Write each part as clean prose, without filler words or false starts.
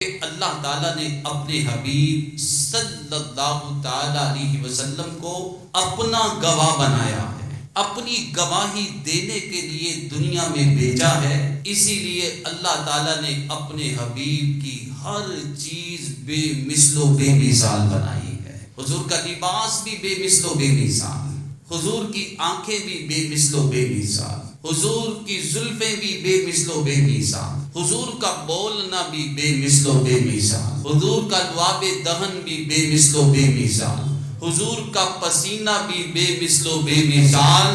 کہ اللہ تعالیٰ نے اپنے حبیب صلی اللہ تعالیٰ علیہ وسلم کو اپنا گواہ بنایا ہے، اپنی گواہی دینے کے لیے دنیا میں بھیجا ہے۔ اسی لیے اللہ تعالیٰ نے اپنے حبیب کی ہر چیز بے مثل و بے مثال بنائی ہے۔ حضور کا لباس بھی بے مثل و بے مثال، حضور کی آنکھیں بھی بے مثل و بے مثال، حضور کی زلفیں بھی بے مثل و بے مثال، حضور کا بولنا بھی بے مثل و بے مثال، حضور کا لعاب دہن بھی بے مثل و بے مثال، حضور کا پسینہ بھی بے مثل و بے مثال،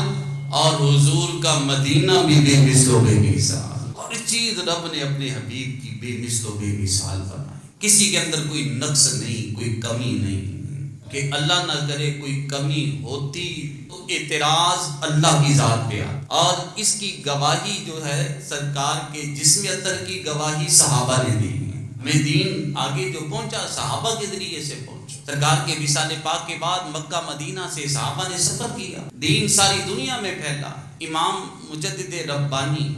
اور حضور کا مدینہ بھی بے مثل و بے مثال۔ ہر چیز رب نے اپنے حبیب کی بے مثل و بے مثال بنائی، کسی کے اندر کوئی نقص نہیں، کوئی کمی نہیں، کہ اللہ نہ کرے کوئی کمی ہوتی تو اعتراض اللہ کی ذات پہ آتا۔ اور اس کی گواہی جو ہے سرکار کے جسم اطہر کی گواہی صحابہ نے دی ہے۔ ہمیں دین آگے جو پہنچا صحابہ کے ذریعے سے پہنچا۔ سرکار کے وصال پاک کے بعد مکہ مدینہ سے صحابہ نے سفر کیا، دین ساری دنیا میں پھیلا۔ امام مجدد ربانی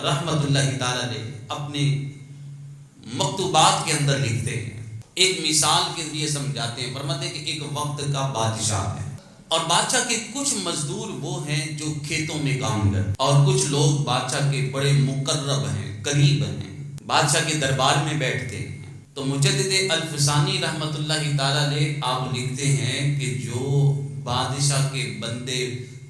رحمت اللہ تعالی علیہ اپنے مکتوبات کے اندر لکھتے ہیں، ایک مثال کے ذریعے سمجھاتے ہیں، فرماتے ہیں کہ ایک وقت کا بادشاہ ہے، اور بادشاہ کے کچھ مزدور وہ ہیں جو کھیتوں میں کام کرتے، اور کچھ لوگ بادشاہ کے بڑے مقرب ہیں، قریب ہیں، بادشاہ کے دربار میں بیٹھتے ہیں۔ تو مجدد الفسانی رحمت اللہ تعالی علیہ آپ لکھتے ہیں کہ جو بادشاہ کے بندے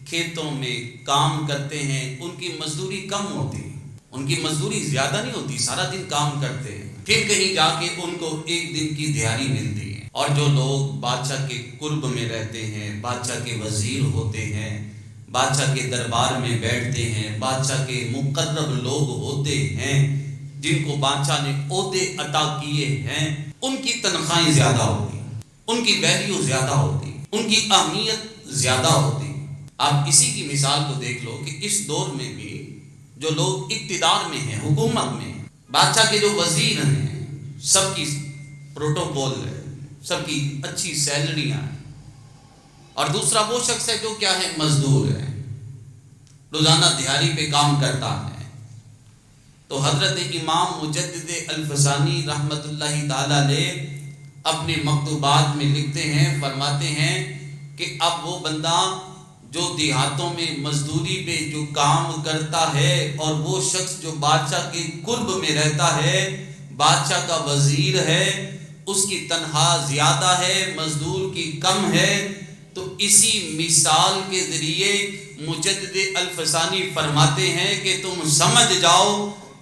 کھیتوں میں کام کرتے ہیں ان کی مزدوری کم ہوتی ہے، ان کی مزدوری زیادہ نہیں ہوتی، سارا دن کام کرتے ہیں، پھر کہیں جا کے ان کو ایک دن کی دیہاری ملتی ہے۔ اور جو لوگ بادشاہ کے قرب میں رہتے ہیں، بادشاہ کے وزیر ہوتے ہیں، بادشاہ کے دربار میں بیٹھتے ہیں، بادشاہ کے مقرب لوگ ہوتے ہیں، جن کو بادشاہ نے عہدے عطا کیے ہیں، ان کی تنخواہیں زیادہ ہوتی، ان کی ویلیو زیادہ ہوتی، ان کی اہمیت زیادہ ہوتی۔ آپ اسی کی مثال کو دیکھ لو کہ اس دور میں بھی جو لوگ اقتدار میں ہیں، حکومت میں ہیں، بادشاہ کے جو وزیر ہیں، سب کی پروٹوکول ہے، سب کی اچھی سیلریاں ہیں، اور دوسرا وہ شخص ہے جو کیا ہے، مزدور ہے، روزانہ دیہاری پہ کام کرتا ہے۔ تو حضرت امام مجدد الفسانی رحمت اللہ تعالی علیہ اپنے مکتوبات میں لکھتے ہیں، فرماتے ہیں کہ اب وہ بندہ جو دیہاتوں میں مزدوری پہ جو کام کرتا ہے، اور وہ شخص جو بادشاہ کے قرب میں رہتا ہے، بادشاہ کا وزیر ہے، اس کی تنخواہ زیادہ ہے، مزدور کی کم ہے۔ تو اسی مثال کے ذریعے مجدد الفسانی فرماتے ہیں کہ تم سمجھ جاؤ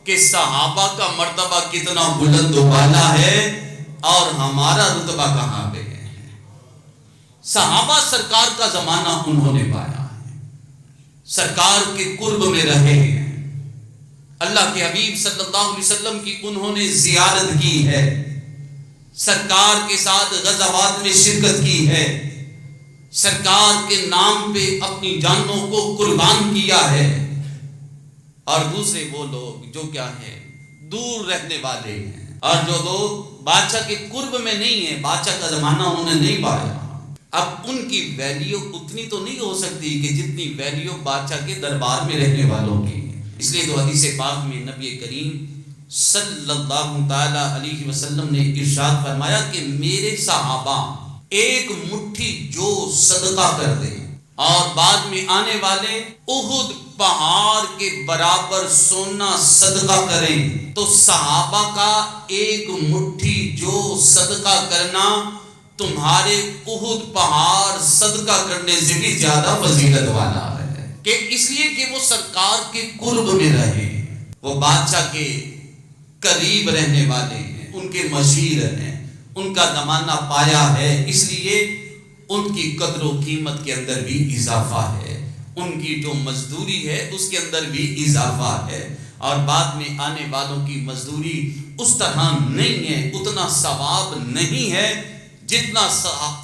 کہ صحابہ کا مرتبہ کتنا بلند و بالا ہے اور ہمارا رتبہ کہاں پہ ہے۔ صحابہ سرکار کا زمانہ انہوں نے پایا ہے، سرکار کے قرب میں رہے ہیں، اللہ کے حبیب صلی اللہ علیہ وسلم کی انہوں نے زیارت کی ہے، سرکار کے ساتھ غزوات میں شرکت کی ہے، سرکار کے نام پہ اپنی جانوں کو قربان کیا ہے۔ اور دوسرے وہ لوگ جو کیا ہے، دور رہنے والے ہیں، اور جو لوگ بادشاہ کے قرب میں نہیں ہیں، بادشاہ کا زمانہ انہوں نے نہیں پایا، اب ان کی ویلیو اتنی تو نہیں ہو سکتی کہ جتنی ویلیو بادشاہ کے دربار میں رہنے والوں کی ہے۔ اس لیے تو حدیث پاک میں نبی کریم صلی اللہ تعالی علیہ وسلم نے ارشاد فرمایا کہ میرے صحابہ ایک مٹھی جو صدقہ کر دیں اور بعد میں آنے والے احد پہاڑ کے برابر سونا صدقہ کریں، تو صحابہ کا ایک مٹھی جو صدقہ کرنا تمہارے احد پہاڑ صدقہ کرنے سے بھی زیادہ فضیلت والا ہے، کہ اس لیے کہ وہ سرکار کے قرب میں رہے، وہ بادشاہ کے قریب رہنے والے ہیں، ان کے مشیر ہیں، ان کا زمانہ پایا ہے، اس لیے ان کی قدر و قیمت کے اندر بھی اضافہ ہے، ان کی جو مزدوری ہے اس کے اندر بھی اضافہ ہے، اور بعد میں آنے والوں کی مزدوری اس طرح نہیں ہے، اتنا ثواب نہیں ہے جتنا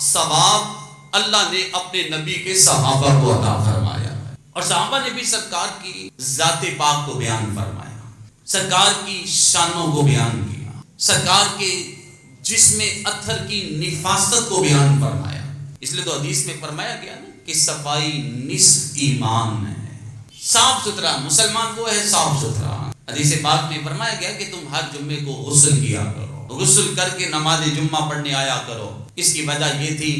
ثواب اللہ نے اپنے نبی کے صحابہ کو عطا فرمایا ہے۔ اور صحابہ نے بھی سرکار کی ذات پاک کو بیان فرمایا، سرکار کی شانوں کو بیان کیا، سرکار کے جسم اطہر کی نفاست کو بیان فرمایا۔ اس لیے تو حدیث میں فرمایا گیا نا کہ صفائی نصف ایمان ہے، صاف ستھرا مسلمان وہ ہے صاف ستھرا۔ حدیث پاک میں فرمایا گیا کہ تم ہر جمعے کو غسل کیا کرو، غسل کر کے نماز جمعہ پڑھنے آیا کرو۔ اس کی وجہ یہ تھی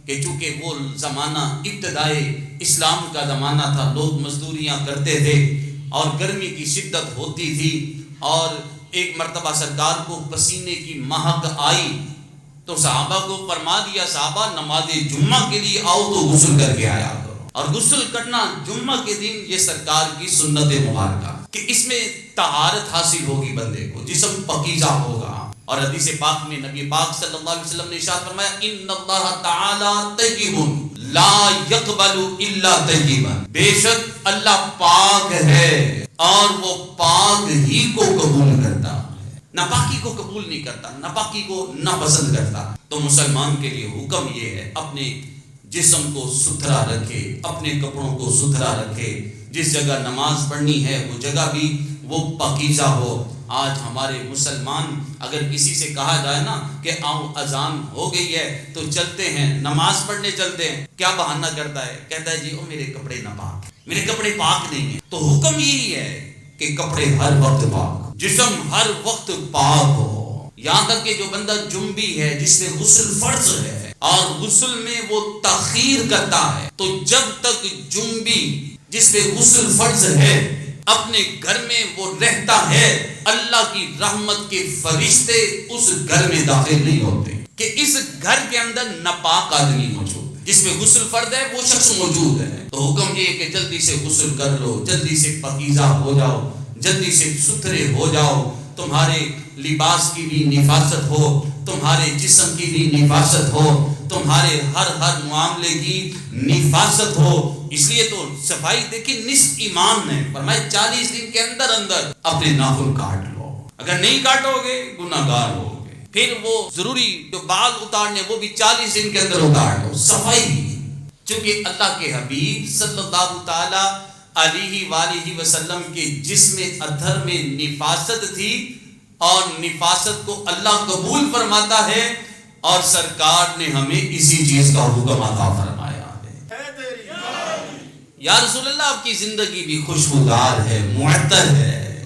کہ چونکہ وہ زمانہ ابتدائے اسلام کا زمانہ تھا، لوگ مزدوریاں کرتے تھے اور گرمی کی شدت ہوتی تھی، اور ایک مرتبہ سرکار کو پسینے کی مہک آئی تو صحابہ کو فرما دیا صحابہ نماز جمعہ کے لیے آؤ تو غسل کر کے آیا کرو۔ اور غسل کرنا جمعہ کے دن یہ سرکار کی سنت مبارکہ کہ اس میں طہارت حاصل ہوگی، بندے کو جسم پاکیزہ ہوگا۔ اور حدیث پاک میں نبی پاک صلی اللہ علیہ وسلم نے ارشاد فرمایا ان اللہ تعالی طیب لا یقبل الا طیبا، بے شک اللہ پاک ہے اور وہ پاک ہی کو قبول کرتا ہے، ناپاکی کو قبول نہیں کرتا، ناپاکی کو ناپسند کرتا۔ تو مسلمان کے لیے حکم یہ ہے اپنے جسم کو ستھرا رکھے، اپنے کپڑوں کو ستھرا رکھے، جس جگہ نماز پڑھنی ہے وہ جگہ بھی وہ پاکیزہ ہو۔ آج ہمارے مسلمان اگر کسی سے کہا جائے نا کہ آؤ اذان ہو گئی ہے تو چلتے ہیں نماز پڑھنے چلتے ہیں، کیا بہانہ کرتا ہے؟ کہتا ہے جی او میرے کپڑے ناپاک ہیں، میرے کپڑے پاک نہیں ہیں۔ تو حکم یہی ہے کہ کپڑے ہر وقت پاک، جسم ہر وقت پاک ہو۔ یہاں تک کہ جو بندہ جنبی ہے جس میں غسل فرض ہے اور غسل میں وہ تاخیر کرتا ہے، تو جب تک جنبی جس پہ غسل فرض ہے اپنے گھر میں وہ رہتا ہے، اللہ کی رحمت کے فرشتے اس گھر میں داخل نہیں ہوتے کہ اس گھر کے اندر ناپاک آدمی موجود ہے، جس میں غسل فرض ہے وہ شخص موجود ہے۔ تو حکم یہ ہے کہ جلدی سے غسل کر لو، جلدی سے پاکیزہ ہو جاؤ، جلدی سے ستھرے ہو جاؤ، تمہارے لباس کی بھی نفاست ہو، تمہارے جسم کی بھی نفاست ہو، تمہارے ہر معاملے کی نفاست ہو۔ اس لیے تو صفائی دیکھیں نصف ایمان ہے، فرمایا 40 دن کے اندر اندر اپنے ناخن کاٹ لو، اگر نہیں کاٹو گے گناہ گار ہوگے۔ پھر وہ ضروری جو بال اتارنے وہ بھی 40 دن کے اندر اتار لو، صفائی۔ چونکہ اللہ کے حبیب صلی اللہ تعالی علیہ وآلہ وسلم کے جسم اطہر میں نفاست تھی اور نفاست کو اللہ قبول فرماتا ہے، اور سرکار نے ہمیں اسی چیز کا حکم عطا فرمایا ہے۔ یا رسول اللہ آپ کی زندگی بھی خوشبودار ہے، معطر ہے،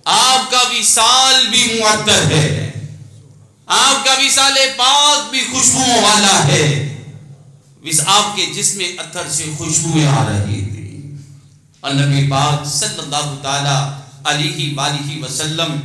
آپ کا وصال بھی معطر ہے، آپ کا وصال پاک بھی خوشبو والا ہے۔ آپ کے جسم اطہر سے خوشبوئیں آ رہی تھی، اور نبی پاک صلی اللہ تعالی علیہ وآلہ وسلم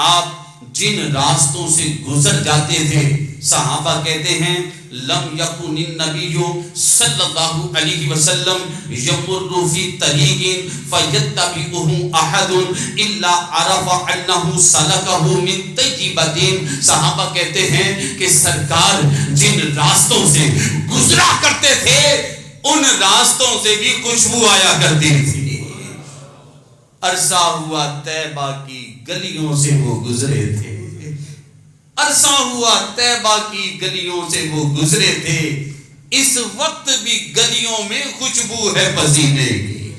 آپ جن راستوں سے گزر جاتے تھے صحابہ کہتے ہیں لم یکن النبی صلی اللہ علیہ وسلم یمر فی طریق فیتبعہ احد الا عرف انہ سلکہ من طیبۃ۔ صحابہ کہتے ہیں کہ سرکار جن راستوں سے گزرا کرتے تھے ان راستوں سے بھی خوشبو آیا کرتی تھی۔ عرصہ ہوا طیبہ کی گلیوں سے وہ گزرے تھے، عرصہ ہوا طیبہ کی گلیوں سے وہ گزرے تھے، اس وقت بھی گلیوں میں خوشبو ہے پسینے کی،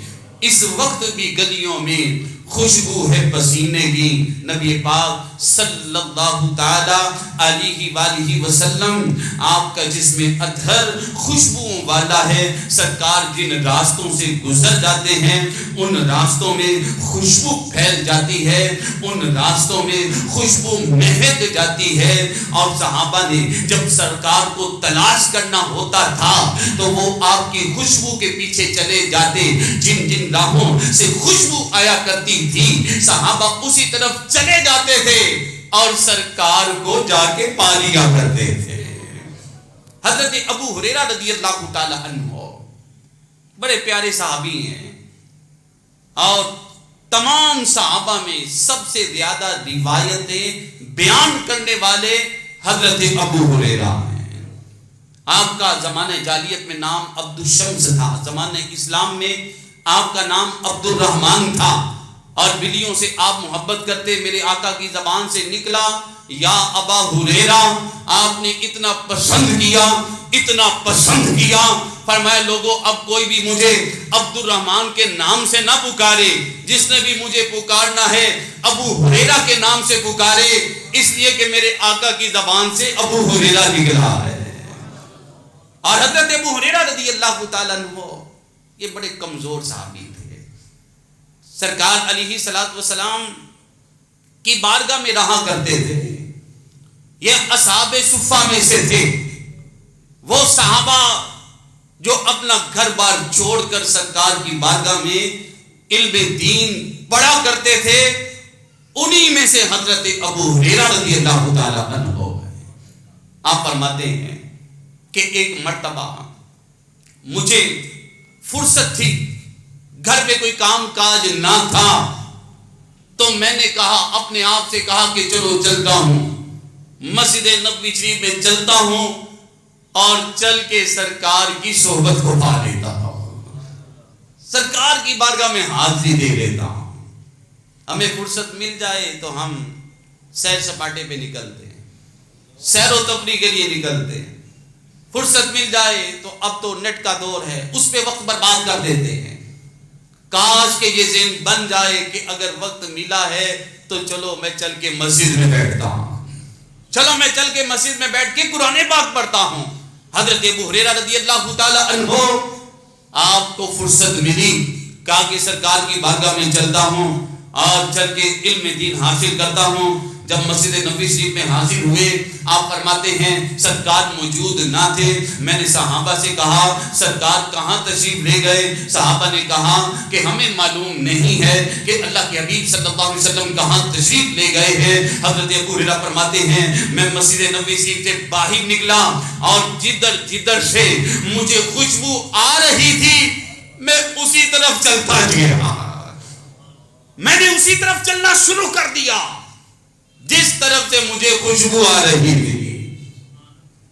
اس وقت بھی گلیوں میں خوشبو ہے پسینے کی۔ نبی پاک صلی اللہ تعالی علیہ وآلہ وسلم آپ کا جسم اطہر خوشبو والا ہے، سرکار جن راستوں سے گزر جاتے ہیں ان راستوں میں خوشبو پھیل جاتی ہے، ان راستوں میں خوشبو مہک جاتی ہے۔ اور صحابہ نے جب سرکار کو تلاش کرنا ہوتا تھا تو وہ آپ کی خوشبو کے پیچھے چلے جاتے، جن جن راہوں سے خوشبو آیا کرتی تھی صحابہ اسی طرف چلے جاتے تھے اور سرکار کو جا کے پا لیا کرتے تھے۔ حضرت ابو ہریرہ رضی اللہ تعالی عنہ بڑے پیارے صحابی ہیں، اور تمام صحابہ میں سب سے زیادہ روایتیں بیان کرنے والے حضرت ابو ہریرہ ہیں۔ آپ کا زمانہ جاہلیت میں نام عبد الشمس تھا، زمانہ اسلام میں آپ کا نام عبد الرحمن تھا، اور بلیوں سے آپ محبت کرتے، میرے آقا کی زبان سے نکلا یا ابا ہریرہ، آپ نے اتنا پسند کیا، اتنا پسند کیا، فرمایا لوگوں اب کوئی بھی مجھے عبد الرحمن کے نام سے نہ پکارے، جس نے بھی مجھے پکارنا ہے ابو ہریرہ کے نام سے پکارے، اس لیے کہ میرے آقا کی زبان سے ابو ہریرہ نکلا ہے۔ اور حضرت ابو ہریرہ رضی اللہ تعالیٰ عنہ یہ بڑے کمزور صحابی تھے، سرکار علیہ الصلوۃ والسلام کی بارگاہ میں رہا کرتے تھے، یہ اصحاب صفہ میں سے تھے، وہ صحابہ جو اپنا گھر بار چھوڑ کر سرکار کی بارگاہ میں علم دین پڑھا کرتے تھے. انہی میں سے حضرت ابو ہریرہ رضی اللہ تعالیٰ عنہ. آپ فرماتے ہیں کہ ایک مرتبہ مجھے فرصت تھی، گھر پہ کوئی کام کاج نہ تھا، تو میں نے کہا، اپنے آپ سے کہا کہ چلو چلتا ہوں، مسجد نبوی شریف میں چلتا ہوں اور چل کے سرکار کی صحبت کو پا لیتا ہوں، سرکار کی بارگاہ میں حاضری دے لیتا ہوں. ہمیں فرصت مل جائے تو ہم سیر سپاٹے پہ نکلتے ہیں، سیر و تفریح کے لیے نکلتے ہیں. فرصت مل جائے تو اب تو نیٹ کا دور ہے، اس پہ وقت برباد کر دیتے ہیں. کاش کہ یہ ذہن بن جائے کہ اگر وقت ملا ہے تو چلو میں چل کے مسجد میں بیٹھتا ہوں، چلو میں چل کے مسجد میں بیٹھ کے قرآن پاک پڑھتا ہوں. حضرت ابو ہریرہ رضی اللہ تعالی عنہ، آپ کو فرصت ملی، کہا کہ سرکار کی بارگاہ میں چلتا ہوں اور چل کے علم دین حاصل کرتا ہوں. جب مسجد نبوی شریف میں حاضر ہوئے، آپ فرماتے ہیں سرکار موجود نہ تھے. میں نے صحابہ سے کہا سرکار کہاں تشریف لے گئے؟ صحابہ نے کہا کہ ہمیں معلوم نہیں ہے کہ اللہ کے حبیب صلی اللہ علیہ وسلم کہاں تشریف لے گئے ہیں. حضرت ابو ہریرہ فرماتے ہیں میں مسجد نبوی شریف سے باہر نکلا اور جدھر سے مجھے خوشبو آ رہی تھی میں اسی طرف چلتا گیا. میں نے اسی طرف چلنا شروع کر دیا جس طرف سے مجھے خوشبو آ رہی تھی.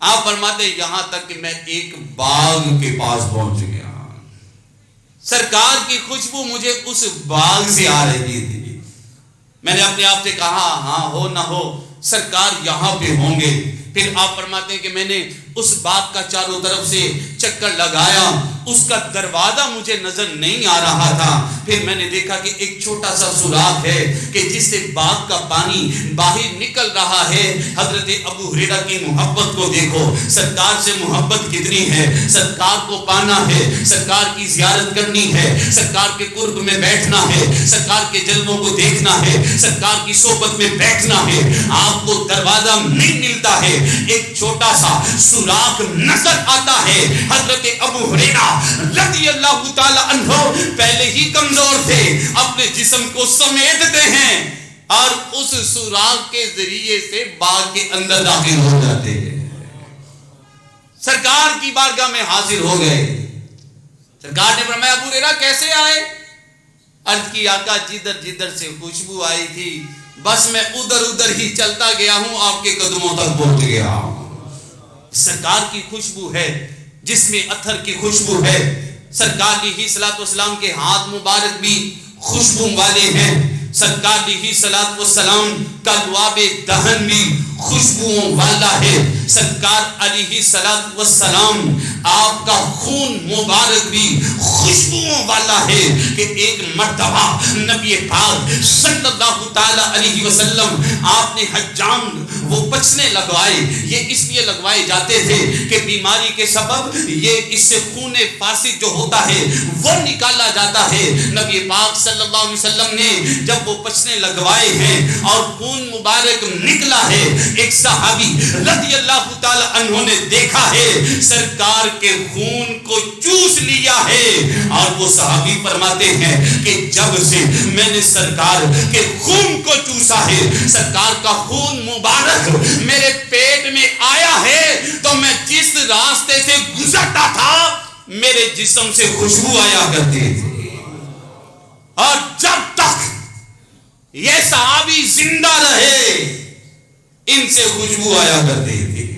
آپ فرماتے یہاں تک کہ میں ایک باغ کے پاس پہنچ گیا، سرکار کی خوشبو مجھے اس باغ سے آ رہی تھی. میں نے اپنے آپ سے کہا ہاں ہو نہ ہو سرکار یہاں پہ ہوں گے. پھر آپ فرماتے ہیں کہ میں نے اس باغ کا چاروں طرف سے چکر لگایا، اس کا دروازہ مجھے نظر نہیں آ رہا تھا. پھر میں نے دیکھا کہ ایک چھوٹا سا سوراخ ہے کہ جس سے باغ کا پانی باہر نکل رہا ہے. حضرت ابو ہریرہ کی محبت کو دیکھو، سرکار سے محبت کتنی ہے. سرکار کو پانا ہے، سرکار کی زیارت کرنی ہے، سرکار کے قرب میں بیٹھنا ہے، سرکار کے جلووں کو دیکھنا ہے، سرکار کی صحبت میں بیٹھنا ہے. آپ کو دروازہ نہیں ملتا ہے، ایک چھوٹا سا سوراخ نظر آتا ہے. حضرت ابو ہریرہ رضی اللہ تعالی عنہ پہلے ہی کمزور تھے، اپنے جسم کو سمیٹتے ہیں اور اس سوراخ کے ذریعے سے باغ کے اندر داخل ہو جاتے ہیں. سرکار کی بارگاہ میں حاضر ہو گئے. سرکار نے فرمایا ابو ہریرہ کیسے آئے؟ عرض کی آقا جدھر سے خوشبو آئی تھی بس میں ادھر ہی چلتا گیا ہوں، آپ کے قدموں تک پہنچ گیا ہوں. سرکار کی خوشبو ہے، جس میں عطر کی خوشبو ہے. سرکار علیہ الصلوۃ والسلام کے ہاتھ مبارک بھی خوشبو والے ہیں. سرکار علیہ الصلوۃ والسلام کا لعاب دہن بھی خوشبوؤں والا ہے. سرکار علیہ الصلوۃ والسلام آپ کا خون مبارک بھی خوشبوؤں والا ہے. کہ ایک مرتبہ نبی پاک صلی اللہ تعالی علیہ وسلم آپ نے حجام وہ پچنے لگوائے. یہ اس لیے لگوائے جاتے تھے کہ بیماری کے سبب یہ اس سے خون فاسد جو ہوتا ہے وہ نکالا جاتا ہے. نبی پاک صلی اللہ علیہ وسلم نے جب وہ پچنے لگوائے ہیں اور خون مبارک نکلا ہے، ایک صحابی رضی اللہ تعالی عنہ نے دیکھا ہے سرکار کے خون کو چوس لیا ہے. اور وہ صحابی فرماتے ہیں کہ جب سے میں نے سرکار کے خون کو چوسا ہے، سرکار کا خون مبارک میرے پیٹ میں آیا ہے، تو میں جس راستے سے گزرتا تھا میرے جسم سے خوشبو آیا کرتی تھی. اور جب تک یہ صحابی زندہ رہے ان سے خوشبو آیا کرتی تھی.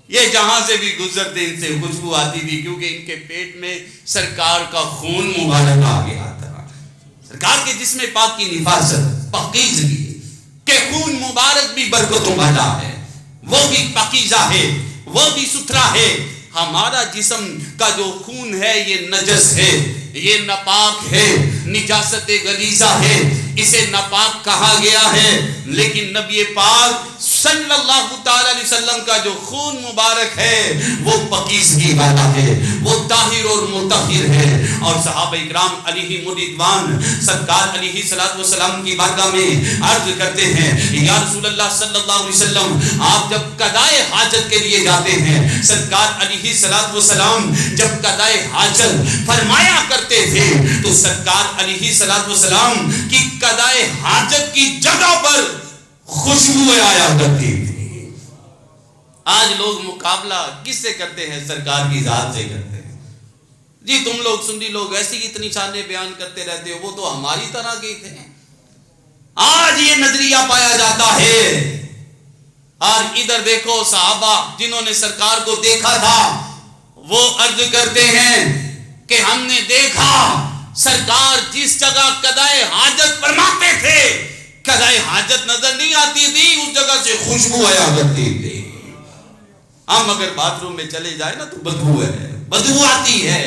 یہ جہاں سے بھی گزرتے ان سے خوشبو آتی تھی، کیونکہ ان کے پیٹ میں سرکار کا خون مبارک آ گیا تھا. سرکار کے جسم پاک کی نفاست پاکیزگی کہ خون مبارک بھی برکتوں والا ہے، وہ بھی پاکیزہ ہے، وہ بھی ستھرا ہے. ہمارا جسم کا جو خون ہے یہ نجس ہے، یہ ناپاک ہے، نجاست غلیظہ ہے، اسے ناپاک کہا گیا ہے. لیکن نبی پاک صلی اللہ تعالی علیہ وسلم کا جو خون مبارک ہے وہ پاکیزگی والا ہے، وہ طاہر اور مطہر ہے۔ اور صحابہ اکرام علیہم رضوان سرکار علیہ الصلوۃ والسلام کی بارگاہ میں عرض کرتے ہیں یا رسول اللہ صلی اللہ علیہ وسلم، آپ جب قضائے حاجت کے لیے جاتے ہیں، سرکار علیہ الصلوۃ والسلام جب قضائے حاجت فرمایا کرتے تھے تو سرکار علیہ الصلوۃ والسلام کی قضائے حاجت کی جگہ پر خوشبو آیا کرتی تھی۔ آج لوگ مقابلہ کس سے کرتے ہیں؟ سرکار کی ذات سے کرتے ہیں۔ جی تم لوگ سنی لوگ ایسی اتنی شانیں بیان کرتے رہتے ہو، وہ تو ہماری طرح کے تھے۔ آج یہ نظریہ پایا جاتا ہے۔ اور ادھر دیکھو صحابہ جنہوں نے سرکار کو دیکھا تھا وہ عرض کرتے ہیں کہ ہم نے دیکھا سرکار جس جگہ قضائے حاجت فرماتے تھے، قضائے حاجت نظر نہیں آتی تھی، اس جگہ سے خوشبو آیا کرتی تھی۔ ہم اگر باتھ روم میں چلے جائیں نا تو بدبو آتی ہے،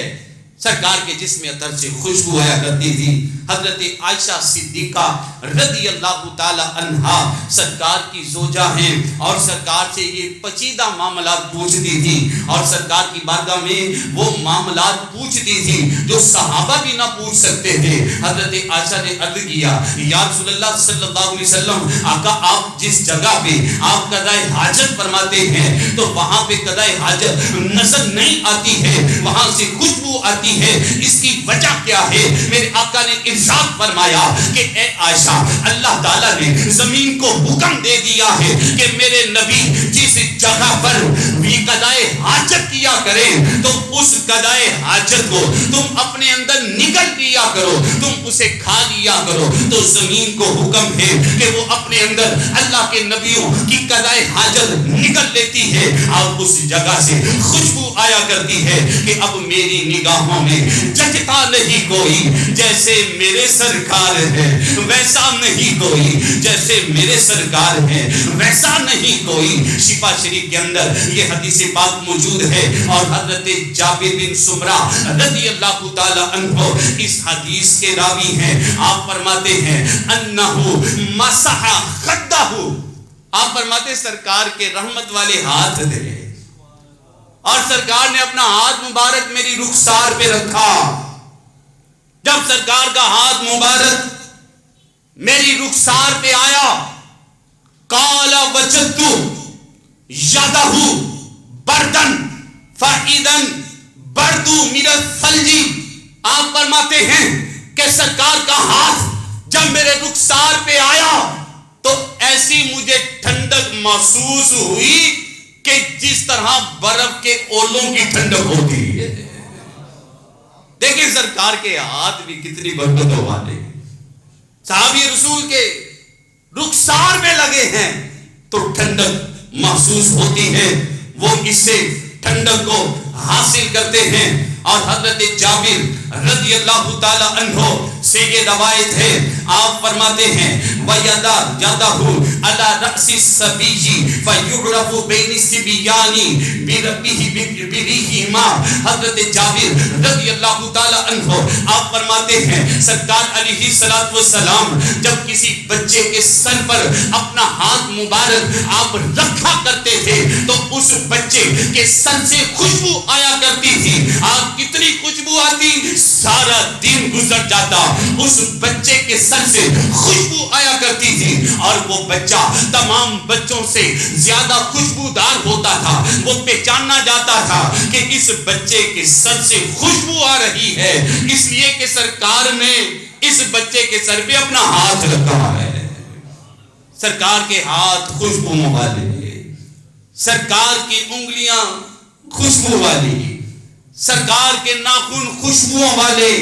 سرکار کے جسم اطہر سے خوشبو آیا کرتی تھی۔ حضرت عائشہ صدیقہ رضی اللہ تعالی عنہا سرکار کی زوجہ ہیں اور سرکار سے یہ پیچیدہ معاملات پوچھتی تھی اور سرکار کی بارگاہ میں وہ معاملات پوچھتی تھی جو صحابہ بھی نہ پوچھ سکتے تھے۔ حضرت عائشہ نے عرض کیا یا رسول اللہ صلی اللہ علیہ وسلم، آقا آپ جس جگہ پہ آپ قضائے حاجت فرماتے ہیں تو وہاں پہ قضائے حاجت نظر نہیں آتی ہے، وہاں سے خوشبو آتی ہے، اس کی وجہ کیا ہے؟ میرے آقا نے ارشاد فرمایا کہ اے عائشہ، اللہ تعالیٰ نے زمین کو حکم دے دیا ہے کہ میرے نبی جس جگہ پر بھی قضائے حاجت کیا کریں تو اس قضائے حاجت کو تم اپنے اندر نگل لیا کرو، تم اسے کھا لیا کرو۔ تو زمین کو حکم ہے کہ وہ اپنے اندر اللہ کے نبیوں کی قضائے حاجت نگل لیتی ہے اور اس جگہ سے خوشبو آیا کرتی ہے کہ اب میری نگاہوں میں جچتا نہیں کوئی جیسے میرے سرکار ہے، ویسا نہیں کوئی جیسے میرے سرکار ہے، ویسا نہیں کوئی۔ شفا شریف کے اندر یہ حدیث پاک موجود ہے اور حضرت جابر بن سمرہ رضی اللہ تعالی عنہ اس حدیث کے راوی ہیں۔ آپ فرماتے ہیں انہو مسح خدہ، آپ فرماتے سرکار کے رحمت والے ہاتھ تھے اور سرکار نے اپنا ہاتھ مبارک میری رخسار پہ رکھا۔ جب سرکار کا ہاتھ مبارک میری رخسار پہ آیا، قال وجدت یدہ بردن فاذا برد من الثلج، آپ فرماتے ہیں کہ سرکار کا ہاتھ جب میرے رخسار پہ آیا تو ایسی مجھے ٹھنڈک محسوس ہوئی کہ جس طرح برف کے اولوں کی ٹھنڈک ہوتی ہے۔ دیکھیں سرکار کے ہاتھ بھی کتنی برکتوں والے، صحابی رسول کے رخسار میں لگے ہیں تو ٹھنڈک محسوس ہوتی ہے، وہ اس سے ٹھنڈک کو حاصل کرتے ہیں۔ اور حضرت جابر رضی اللہ تعالی عنہ سے یہ روایت ہے، آپ فرماتے ہیں وَيَدَا يَدَهُ عَلَى رَأْسِ الصَّبِيِّ فَيُعْرَفُ بَيْنِ الصِّبْيَانِ بِرِيحِهِمَا۔ حضرت جابر رضی اللہ تعالی عنہ آپ فرماتے ہیں سرکار علیہ الصلوۃ والسلام جب کسی بچے کے سر پر اپنا ہاتھ مبارک آپ رکھا کرتے تھے تو اس بچے کے سر سے خوشبو آیا کرتی تھی۔ آپ کتنی خوشبو آتی، سارا دن گزر جاتا، اس بچے کے سر سے خوشبو آیا کرتی تھی اور وہ بچہ تمام بچوں سے زیادہ خوشبودار ہوتا تھا۔ وہ پہچانا جاتا تھا کہ اس بچے کے سر سے خوشبو آ رہی ہے، اس لیے کہ سرکار نے اس بچے کے سر پہ اپنا ہاتھ رکھا ہے۔ سرکار کے ہاتھ خوشبو والے، سرکار کی انگلیاں خوشبو والی، سرکار کے ناخن خوشبوؤں والے،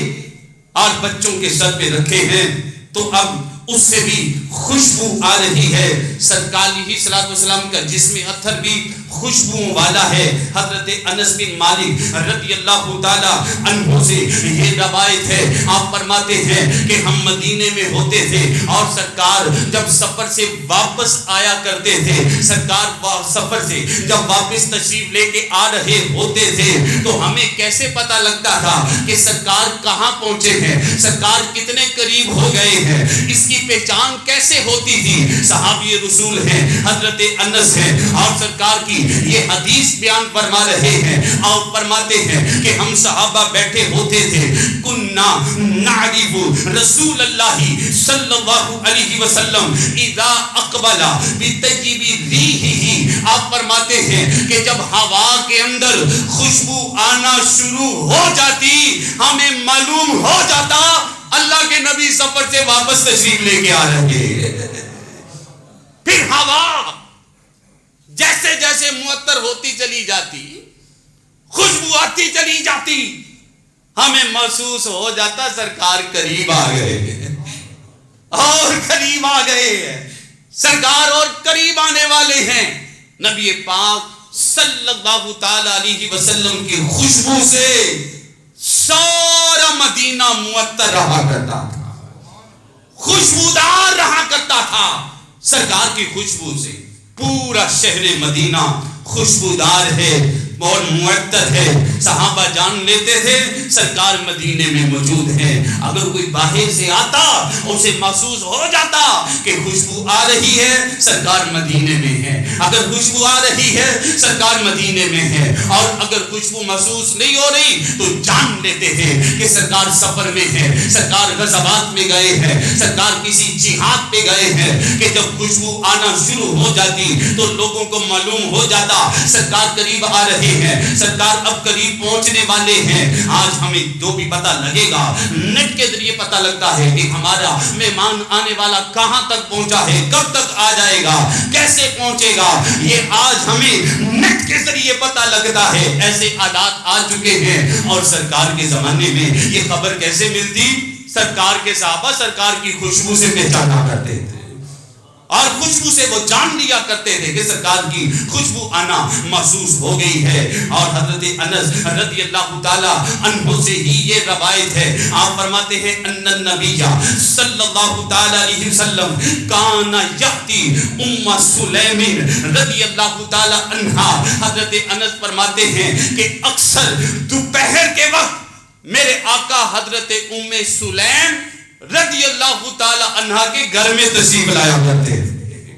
اور بچوں کے سر پہ رکھے ہیں تو اب اس سے بھی خوشبو آ رہی ہے۔ سرکار علیہ الصلوۃ والسلام کا جسم اطہر بھی خوشبو والا ہے۔ حضرت انس بن مالک رضی اللہ تعالی عنہ سے یہ روایت ہے، آپ فرماتے ہیں کہ ہم مدینے میں ہوتے تھے اور سرکار جب سفر سے واپس آیا کرتے تھے، سرکار سفر سے جب واپس تشریف لے کے آ رہے ہوتے تھے تو ہمیں کیسے پتہ لگتا تھا کہ سرکار کہاں پہنچے ہیں، سرکار کتنے قریب ہو گئے ہیں؟ اس کی کی پہچان کیسے ہوتی تھی؟ صحابی رسول ہیں حضرت انس ہیں اور سرکار کی یہ حدیث بیان فرما رہے ہیں اور فرماتے ہیں کہ ہم صحابہ بیٹھے ہوتے تھے، کننا نعرف رسول اللہ صلی اللہ علیہ وسلم اذا اقبل بطیب ریحہ، آپ فرماتے ہیں کہ جب ہوا کے اندر خوشبو آنا شروع ہو جاتی ہمیں معلوم ہو جاتا اللہ کے نبی سفر سے واپس تشریف لے کے آ رہے ہیں۔ پھر ہوا جیسے جیسے معطر ہوتی چلی جاتی، خوشبو آتی چلی جاتی، ہمیں محسوس ہو جاتا سرکار قریب آ گئے اور قریب آ گئے ہیں، سرکار اور قریب آنے والے ہیں۔ نبی پاک صلی اللہ تعالی علیہ وسلم کی خوشبو سے سارا مدینہ معطر رہا کرتا تھا، خوشبودار رہا کرتا تھا۔ سرکار کی خوشبو سے پورا شہر مدینہ خوشبودار ہے اور معطر ہے۔ صحابہ جان لیتے تھے سرکار مدینے میں موجود ہیں۔ اگر کوئی باہر سے آتا اسے محسوس ہو جاتا کہ خوشبو آ رہی ہے، سرکار مدینے میں ہے۔ اگر خوشبو آ رہی ہے سرکار مدینے میں ہے، اور اگر خوشبو محسوس نہیں ہو رہی تو جان لیتے تھے کہ سرکار سفر میں ہے، سرکار غزوات میں گئے ہیں، سرکار کسی جہاد پہ گئے ہیں۔ کہ جب خوشبو آنا شروع ہو جاتی تو لوگوں کو معلوم ہو جاتا سرکار قریب آ رہے ہیں، سرکار اب قریب پہنچنے والے ہیں۔ آج ہمیں جو بھی پتہ لگے گا نیٹ کے ذریعے پتہ لگتا ہے کہ ہمارا مہمان آنے والا کہاں تک پہنچا ہے، کب تک آ جائے گا، کیسے پہنچے گا، یہ آج ہمیں نیٹ کے ذریعے پتہ لگتا ہے۔ ایسے آلات آ چکے ہیں، اور سرکار کے زمانے میں یہ خبر کیسے ملتی؟ سرکار کے صحابہ سرکار کی خوشبو سے پہچانا کرتے تھے، اور خوشبو سے وہ جان لیا کرتے تھے کہ سرکار کی خوشبو آنا محسوس ہو گئی ہے۔ اور حضرت انس رضی اللہ تعالی عنہ سے ہی یہ روایت ہے، آپ فرماتے ہیں ان النبی صلی اللہ تعالی علیہ وسلم کان یاتی ام سلیم رضی اللہ تعالی عنہا۔ حضرت انس فرماتے ہیں کہ اکثر دوپہر کے وقت میرے آقا حضرت ام سلیم رضی اللہ تعالی عنہ کے گھر میں تشریف لایا کرتے تھے۔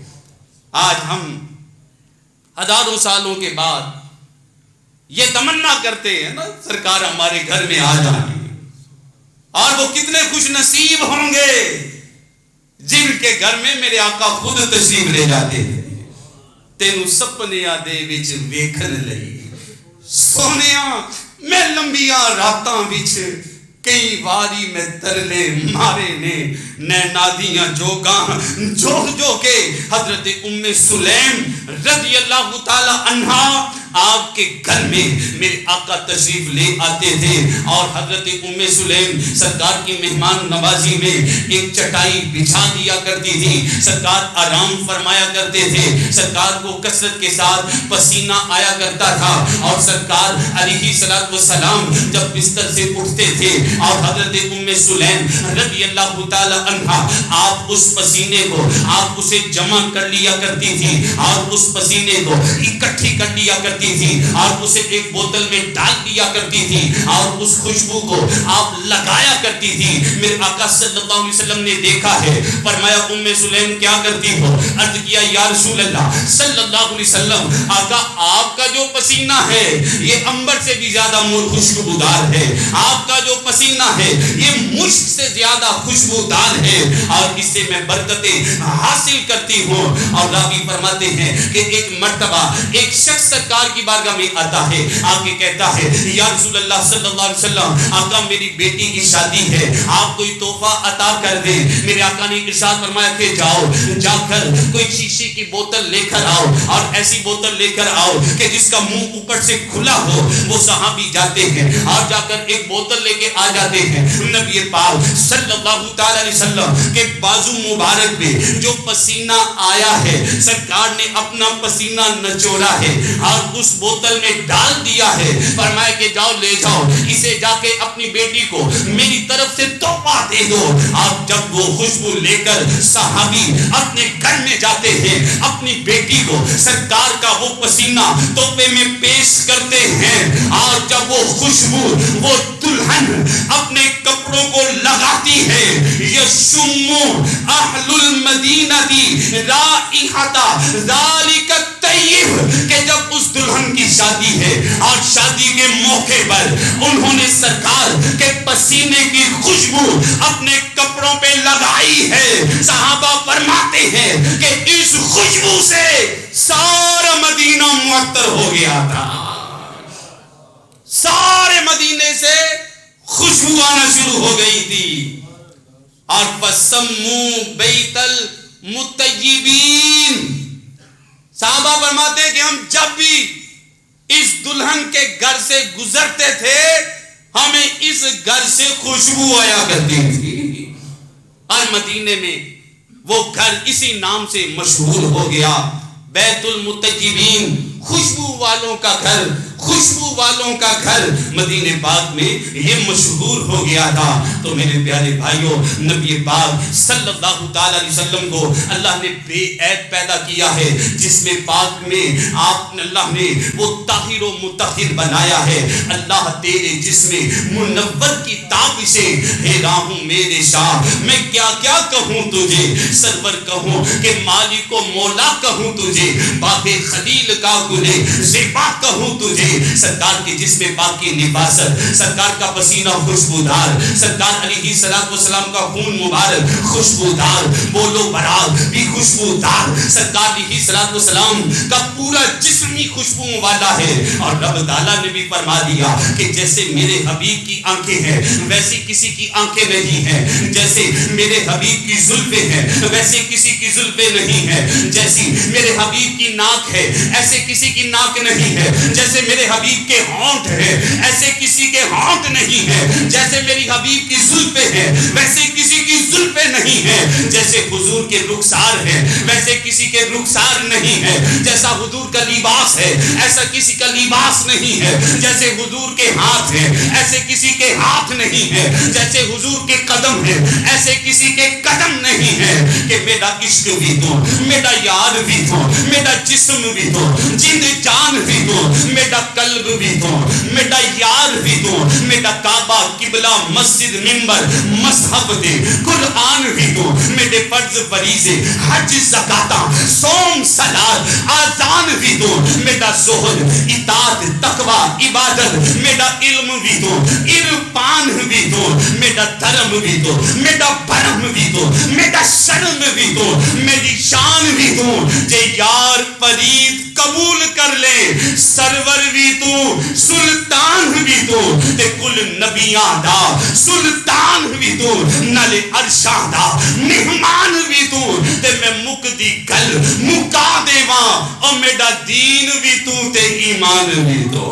آج ہم ہزاروں سالوں کے بعد یہ تمنا کرتے ہیں نا سرکار ہمارے گھر میں آ جائیں، اور وہ کتنے خوش نصیب ہوں گے جن کے گھر میں میرے آقا خود تشریف لے جاتے تھے۔ تینوں سپنیاں دے وچ ویکھن لئی سونیاں میں لمبیاں راتاں وچ کئی واری میں ترلے مارے نے نینادیاں جوگاں جو کے حضرت ام سلیم رضی اللہ تعالی عنہا آپ کے گھر میں میرے آقا تشریف لے آتے تھے، اور حضرت ام سلیم سرکار کی مہمان نوازی میں ایک چٹائی بچھا دیا کرتی تھی، سرکار آرام فرمایا کرتے تھے، سرکار کو کثرت کے ساتھ پسینہ آیا کرتا تھا، اور سرکار علیہ السلام جب بستر سے اٹھتے تھے اور حضرت ام سلیم رضی اللہ تعالی عنہا آپ اس پسینے کو آپ اسے جمع کر لیا کرتی تھی، اور اس پسینے کو اکٹھی کر لیا کرتی تھی، اور اسے ایک بوتل میں ڈال دیا کرتی تھی، اور اس خوشبو کو آپ لگایا کرتی تھی۔ میرے آقا صلی اللہ علیہ وسلم نے دیکھا ہے، فرمایا ام سلیم کیا کرتی ہو؟ عرض کیا یا رسول اللہ صلی اللہ علیہ وسلم، آقا آپ کا جو پسینہ ہے یہ عنبر سے بھی زیادہ خوشبودار ہے، آپ کا جو پسینہ ہے یہ مشک سے زیادہ خوشبودار ہے، اور اس سے میں برکتیں حاصل کرتی ہوں۔ اور راوی فرماتے ہیں کہ ایک مرتبہ ایک شخص سرکار کی بارگاہ میں آتا ہے، آگے کہتا ہے یا رسول اللہ صلی اللہ علیہ وسلم، آقا میری بیٹی کی شادی ہے، آپ کوئی تحفہ عطا کر دیں۔ میرے آقا نے ارشاد فرمایا کہ جاؤ، جا کر کوئی شیشے کی بوتل لے کر آؤ، اور ایسی بوتل لے کر آؤ کہ جس کا منہ اوپر سے کھلا ہو۔ وہ صحابی جاتے ہیں اور جا کر ایک بوتل لے کے آ جاتے ہیں، نبی پاک صلی اللہ تعالی علیہ وسلم کے بازو مبارک پہ جو پسینہ آیا ہے سرکار نے اپنا پسینہ نچوڑا ہے، اور اس بوتل میں ڈال دیا ہے، فرمایا کہ جاؤ لے جاؤ اسے جا کے اپنی بیٹی کو میری طرف سے تحفہ دے دو۔ آپ جب وہ خوشبو لے کر صحابی اپنے گھر میں جاتے ہیں، اپنی بیٹی کو سرکار کا وہ پسینہ تحفے میں پیش کرتے ہیں، اور جب وہ خوشبو وہ دلہن اپنے کپڑوں کو لگاتی ہے، یشم اہل المدینہ رائحۃ ذالک الطیب، کہ جب اس دلہن کی شادی ہے اور شادی کے موقع پر انہوں نے سرکار کے پسینے کی خوشبو اپنے کپڑوں پہ لگائی ہے، صحابہ فرماتے ہیں کہ اس خوشبو سے سارا مدینہ معطر ہو گیا تھا، سارے مدینے سے خوشبو آنا شروع ہو گئی تھی۔ اور فسمو بیت المطیبین، صحابہ فرماتے ہیں کہ ہم جب بھی اس دلہن کے گھر سے گزرتے تھے ہمیں اس گھر سے خوشبو آیا کرتی تھی، اور مدینے میں وہ گھر اسی نام سے مشہور ہو گیا، بیت المطیبین، خوشبو والوں کا گھر، خوشبو والوں کا گھر مدینے پاک میں یہ مشہور ہو گیا تھا۔ تو میرے پیارے بھائیوں، نبی پاک صلی اللہ تعالی علیہ وسلم کو اللہ نے بے عیب پیدا کیا ہے، جس میں پاک میں اللہ نے وہ طاہر و مطہر بنایا ہے۔ اللہ تیرے جسم منور کی تاب سے حیران ہوں میرے شاہ، میں کیا کیا کہوں تجھے، سرور کہوں کہ مالک و مولا کہوں تجھے، باغ خلیل کا گلے زیبا کہوں تجھے، سرکار کے جسم پاک کی نفاست، سرکار کا پسینہ خوشبودار، سرکار علیہ السلام کا خون مبارک خوشبودار، بولو برات بھی خوشبودار، سرکار علیہ السلام کا پورا جسم ہی خوشبو والا ہے۔ اور رب تعالیٰ نے بھی فرما دیا کہ جیسے میرے حبیب کی آنکھیں ہیں ویسی کسی کی آنکھیں نہیں ہیں، جیسے میرے حبیب کی زلفیں ہیں ویسے کسی کی زلفیں نہیں ہیں، جیسی میرے حبیب کی ناک ہے ایسے کسی کی ناک نہیں ہے، جیسے میرے حبیب کے ہونٹ ہیں ایسے کسی کے ہونٹ نہیں ہیں، جیسے میری حبیب کی زلفیں ہیں ویسے کسی کی زلفیں نہیں ہیں، جیسے حضور کے رخسار ہیں ویسے کسی کے رخسار نہیں ہے، جیسا حضور کا لباس ہے ایسا کسی کا لباس نہیں ہے، جیسے حضور کے ہاتھ ہیں ایسے کسی کے ہاتھ نہیں ہے، جیسے حضور کے قدم ہیں ایسے کسی کے قدم نہیں ہے، کہ میرا عشق بھی تو، میرا یار بھی تو، میرا جسم بھی تو، جند جان بھی تو، میرا قلب بھی تو، میرا یار بھی تو، میرا کعبہ قبلہ مسجد منبر مذہب دے قرآن بھی تو، میرے فرض فریضے حج زکاتہ صوم صلاۃ آذان بھی تو، میرا زہد اطاعت تقوی عبادت، میرا علم بھی تو، عرفان بھی تو، میرا دھرم بھی تو، میرا بھرم بھی تو، میرا شرم بھی تو، میری شان بھی تو، جے یار فرید قبول کر لے، سرور بھی تو سلطان بھی تو، تے کل نبیاں دا سلطان بھی تو، نل عرشاں دا مہمان بھی تو، تے میں مکدی گل مکا دیواں، اور میرا دین بھی تو تے ایمان بھی تو۔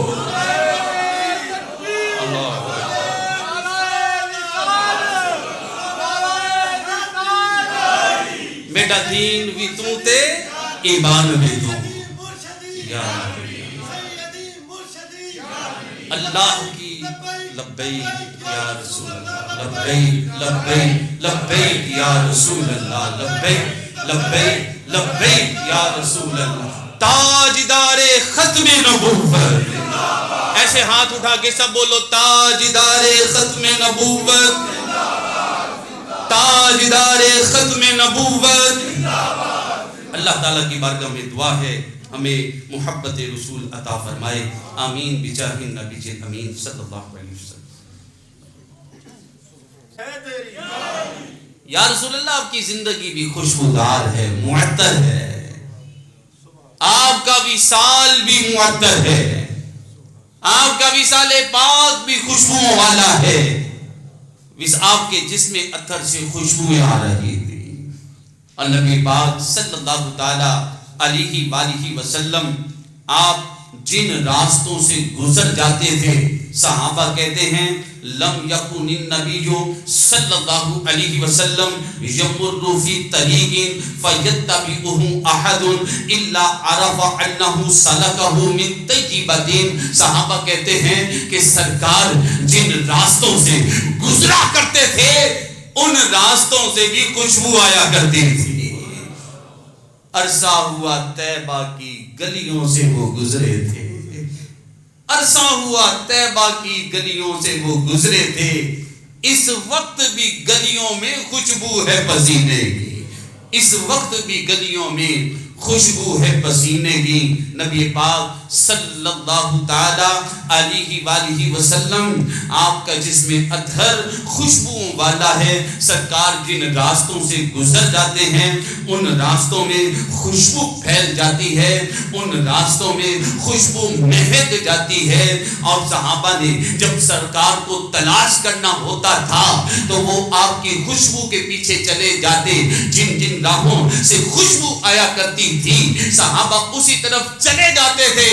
میرا دین بھی تو تے ایمان بھی تو۔ اللہ کی لبیک یا رسول اللہ، لبیک لبیک لبیک یا رسول اللہ، لبیک لبیک لبیک یا رسول اللہ۔ تاجدار ختم نبوت، ایسے ہاتھ اٹھا کے سب بولو تاجدار ختم نبوت، تاجدار ختم نبوت۔ اللہ تعالیٰ کی بارگاہ میں دعا ہے ہمیں محبت رسول عطا فرمائے، آمین بجاہ النبی امین صلی اللہ علیہ وسلم۔ یا رسول اللہ آپ کی زندگی بھی خوشبودار ہے، معطر ہے، آپ کا وصال بھی معطر ہے، آپ کا وصال پاک بھی خوشبو والا ہے، آپ کے جسم عطر سے خوشبویں آ رہی تھی۔ اور نبی پاک صلی اللہ تعالی علیہ وآلہ وسلم آپ جن راستوں سے گزر جاتے تھے صحابہ کہتے ہیں لم یکن النبی صلی اللہ علیہ وسلم یمر فی طریق فیتبعہ احد الا عرف انہ سلکہ من طیبۃ. صحابہ کہتے ہیں کہ سرکار جن راستوں سے گزرا کرتے تھے ان راستوں سے بھی خوشبو آیا کرتی تھی. عرصہ ہوا طیبہ کی گلیوں سے وہ گزرے تھے، عرصہ ہوا طیبہ کی گلیوں سے وہ گزرے تھے، اس وقت بھی گلیوں میں خوشبو ہے پسینے کی، اس وقت بھی گلیوں میں خوشبو ہے پسینے کی. نبی پاک صلی اللہ تعالی علیہ وآلہ وسلم آپ کا جسم اطہر خوشبو والا ہے. سرکار جن راستوں سے گزر جاتے ہیں ان راستوں میں خوشبو پھیل جاتی ہے، ان راستوں میں خوشبو مہک جاتی ہے. اور صحابہ نے جب سرکار کو تلاش کرنا ہوتا تھا تو وہ آپ کی خوشبو کے پیچھے چلے جاتے. جن جن راہوں سے خوشبو آیا کرتی تھی صحابہ اسی طرف چلے جاتے تھے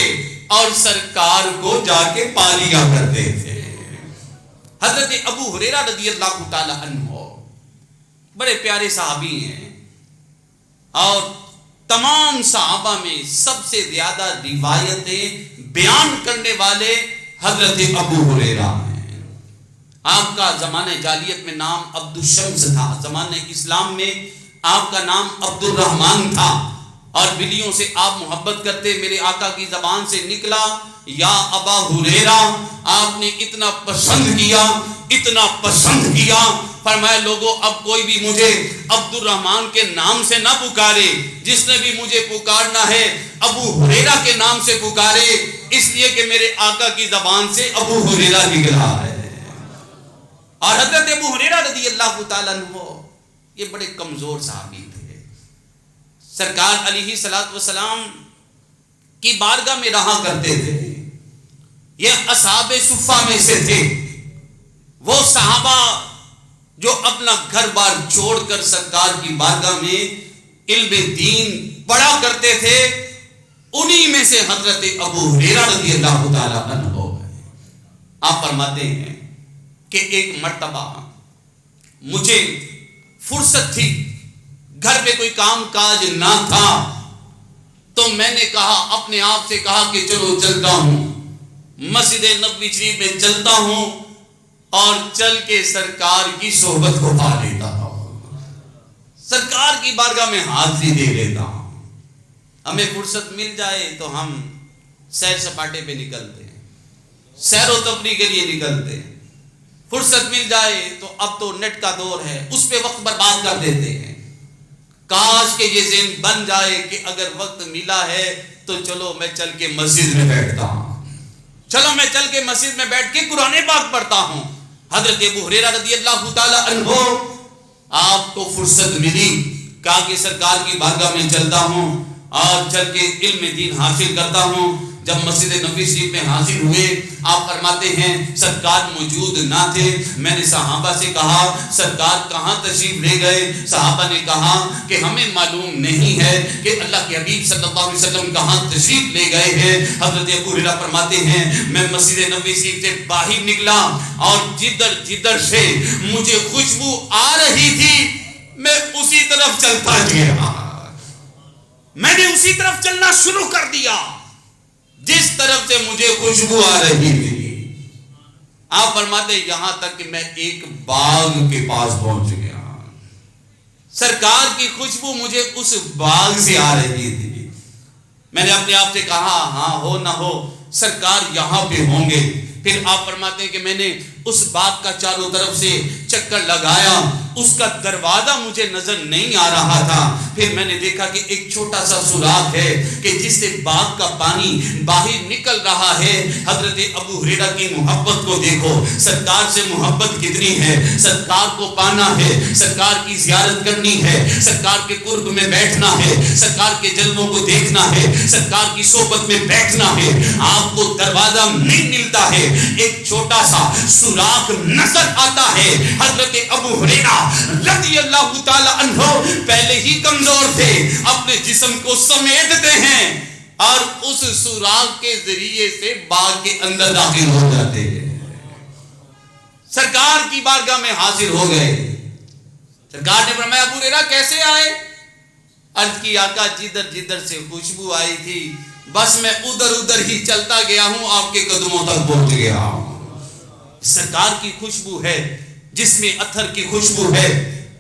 اور سرکار کو جا کے پا لیا کرتے تھے. حضرت ابو ہریرہ رضی اللہ تعالی عنہ بڑے پیارے صحابی ہیں اور تمام صحابہ میں سب سے زیادہ روایتیں بیان کرنے والے حضرت ابو ہریرہ ہیں. آپ کا زمانہ جاہلیت میں نام عبد الشمس تھا، زمانہ اسلام میں آپ کا نام عبد الرحمن تھا اور بلیوں سے آپ محبت کرتے. میرے آقا کی زبان سے نکلا یا ابا ہریرہ. آپ نے اتنا پسند کیا، اتنا پسند کیا، فرمایا لوگوں اب کوئی بھی مجھے عبد الرحمن کے نام سے نہ پکارے، جس نے بھی مجھے پکارنا ہے ابو ہریرہ کے نام سے پکارے، اس لیے کہ میرے آقا کی زبان سے ابو ہریرہ نکلا ہے. اور حضرت ابو ہریرہ رضی اللہ تعالیٰ عنہ یہ بڑے کمزور صحابی تھے. سرکار علیہ الصلوۃ والسلام کی بارگاہ میں رہا کرتے تھے. یہ اصحاب صفہ میں سے تھے، وہ صحابہ جو اپنا گھر بار چھوڑ کر سرکار کی بارگاہ میں علم دین پڑھا کرتے تھے. انہی میں سے حضرت ابو ہریرہ رضی اللہ تعالیٰ عنہ. آپ فرماتے ہیں کہ ایک مرتبہ مجھے فرصت تھی، گھر پہ کوئی کام کاج نہ تھا، تو میں نے کہا اپنے آپ سے کہا کہ چلو چلتا ہوں، مسجد نبوی شریف میں چلتا ہوں اور چل کے سرکار کی صحبت کو پا لیتا ہوں، سرکار کی بارگاہ میں حاضری دے لیتا ہوں. ہمیں فرصت مل جائے تو ہم سیر سپاٹے پہ نکلتے ہیں، سیر و تفریح کے لیے نکلتے ہیں. فرصت مل جائے تو اب تو نیٹ کا دور ہے، اس پہ وقت برباد کر دیتے ہیں. کاش کہ یہ ذہن بن جائے کہ اگر وقت ملا ہے تو چلو میں چل کے مسجد میں بیٹھتا ہوں، چلو میں چل کے مسجد میں بیٹھ کے قرآن پاک پڑھتا ہوں. حضرت ابو ہریرہ رضی اللہ تعالی عنہ آپ کو فرصت ملی، کہا کہ سرکار کی بارگاہ میں چلتا ہوں اور چل کے علم دین حاصل کرتا ہوں. جب مسجد نبوی شریف میں حاضر ہوئے آپ فرماتے ہیں سرکار موجود نہ تھے. میں نے صحابہ سے کہا سرکار کہاں تشریف لے گئے؟ صحابہ نے کہا کہ ہمیں معلوم نہیں ہے کہ اللہ کے حبیب صلی اللہ علیہ وسلم کہاں تشریف لے گئے ہیں. حضرت ابو ہریرہ فرماتے ہیں میں مسجد نبوی شریف سے باہر نکلا اور جدھر سے مجھے خوشبو آ رہی تھی میں اسی طرف چلتا گیا، میں نے اسی طرف چلنا شروع کر دیا جس طرف سے مجھے خوشبو آ رہی تھی. آپ فرماتے یہاں تک کہ میں ایک باغ کے پاس پہنچ گیا، سرکار کی خوشبو مجھے اس باغ سے آ رہی تھی. میں نے اپنے آپ سے کہا ہاں ہو نہ ہو سرکار یہاں پہ ہوں گے. پھر آپ فرماتے ہیں کہ میں نے اس باغ کا چاروں طرف سے چکر لگایا، اس کا دروازہ مجھے نظر نہیں آ رہا تھا. پھر میں نے دیکھا کہ ایک چھوٹا سا سوراخ ہے کہ جس سے باغ کا پانی باہر نکل رہا ہے. حضرت ابو ہریرہ کی محبت کو دیکھو، سرکار سے محبت کتنی ہے. سرکار کو پانا ہے، سرکار کی زیارت کرنی ہے، سرکار کے قرب میں بیٹھنا ہے، سرکار کے جلووں کو دیکھنا ہے، سرکار کی صحبت میں بیٹھنا ہے. آپ کو دروازہ نہیں ملتا ہے، ایک چھوٹا سا سوراخ نظر آتا ہے. حضرت ابو ہریرہ رضی اللہ تعالی عنہ پہلے ہی کمزور تھے، اپنے جسم کو سمیٹتے ہیں اور اس سوراخ کے ذریعے سے باغ کے اندر داخل ہو جاتے ہیں. سرکار کی بارگاہ میں حاضر ہو گئے. سرکار نے فرمایا ابو ہریرہ کیسے آئے؟ عرض کی آقا جدھر جدھر سے خوشبو آئی تھی بس میں ادھر ادھر ہی چلتا گیا ہوں, آپ کے قدموں تک پہنچ گیا. سرکار کی خوشبو ہے, جس میں عطر کی خوشبو ہے.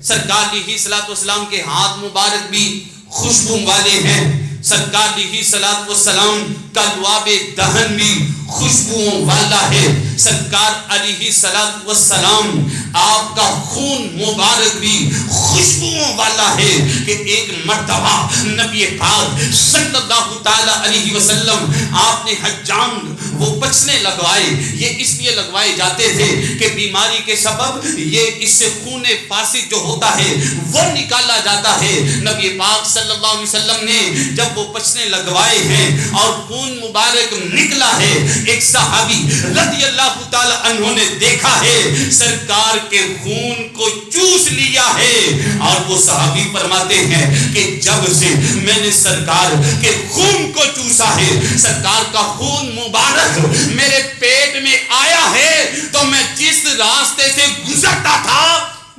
سرکار علیہ الصلوۃ والسلام کے ہاتھ مبارک بھی خوشبو والے ہیں. سرکار علیہ الصلوۃ والسلام کا لعاب دہن بھی خوشبوؤں والا ہے. سرکار علیہ الصلوۃ والسلام آپ کا خون مبارک بھی خوشبوؤں والا ہے کہ ایک مرتبہ نبی پاک صلی اللہ تعالی علیہ وسلم آپ نے حجام وہ بچنے لگوائے. یہ اس لیے لگوائے جاتے تھے کہ بیماری کے سبب یہ اس سے خون فاسد جو ہوتا ہے وہ نکالا جاتا ہے. نبی پاک صلی اللہ علیہ وسلم نے جب وہ بچنے لگوائے ہیں اور خون مبارک نکلا ہے, ایک صحابی رضی اللہ تعالی عنہ نے دیکھا ہے سرکار کے خون کو چوس لیا ہے. اور وہ صحابی فرماتے ہیں کہ جب سے میں نے سرکار کے خون کو چوسا ہے, سرکار کا خون مبارک میرے پیٹ میں آیا ہے, تو میں جس راستے سے گزرتا تھا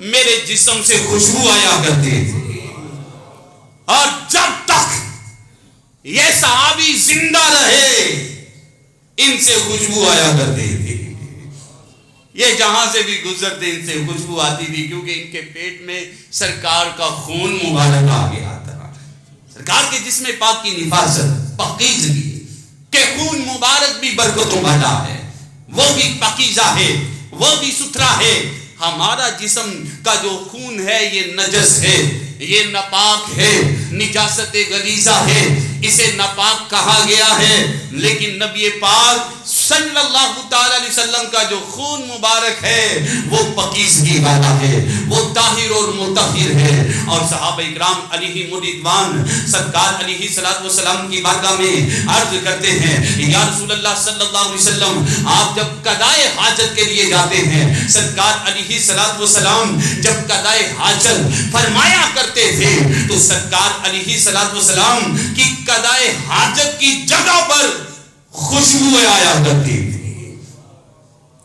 میرے جسم سے خوشبو آیا کرتی تھی. اور جب تک یہ صحابی زندہ رہے ان سے خوشبو آیا کرتی تھی. یہ جہاں سے بھی گزرتے ان سے خوشبو آتی تھی, کیونکہ ان کے پیٹ میں سرکار کا خون مبارک آ گیا تھا. سرکار کے جسم پاک کی نفاست پاکیزگی کہ خون مبارک بھی برکتوں والا ہے, وہ بھی پاکیزہ ہے, وہ بھی ستھرا ہے. ہمارا جسم کا جو خون ہے یہ نجس ہے, یہ ناپاک ہے, نجاست غلیظہ ہے, اسے ناپاک کہا گیا ہے. لیکن نبی پاک صلی اللہ تعالی علیہ وسلم کا جو خون مبارک ہے وہ پاکیزگی والا ہے, وہ طاہر اور مطہر ہے. اور صحابہ اکرام علیہم رضوان سرکار علیہ الصلوۃ والسلام کی بارگاہ میں عرض کرتے ہیں یا رسول اللہ صلی اللہ علیہ وسلم آپ جب قضائے حاجت کے لیے جاتے ہیں, سرکار علیہ الصلوۃ والسلام جب قضائے حاجت فرمایا کرتے تھے تو سرکار علیہ الصلوۃ والسلام کی قضائے حاجت کی جگہ پر خوشبو آیا کرتی تھی.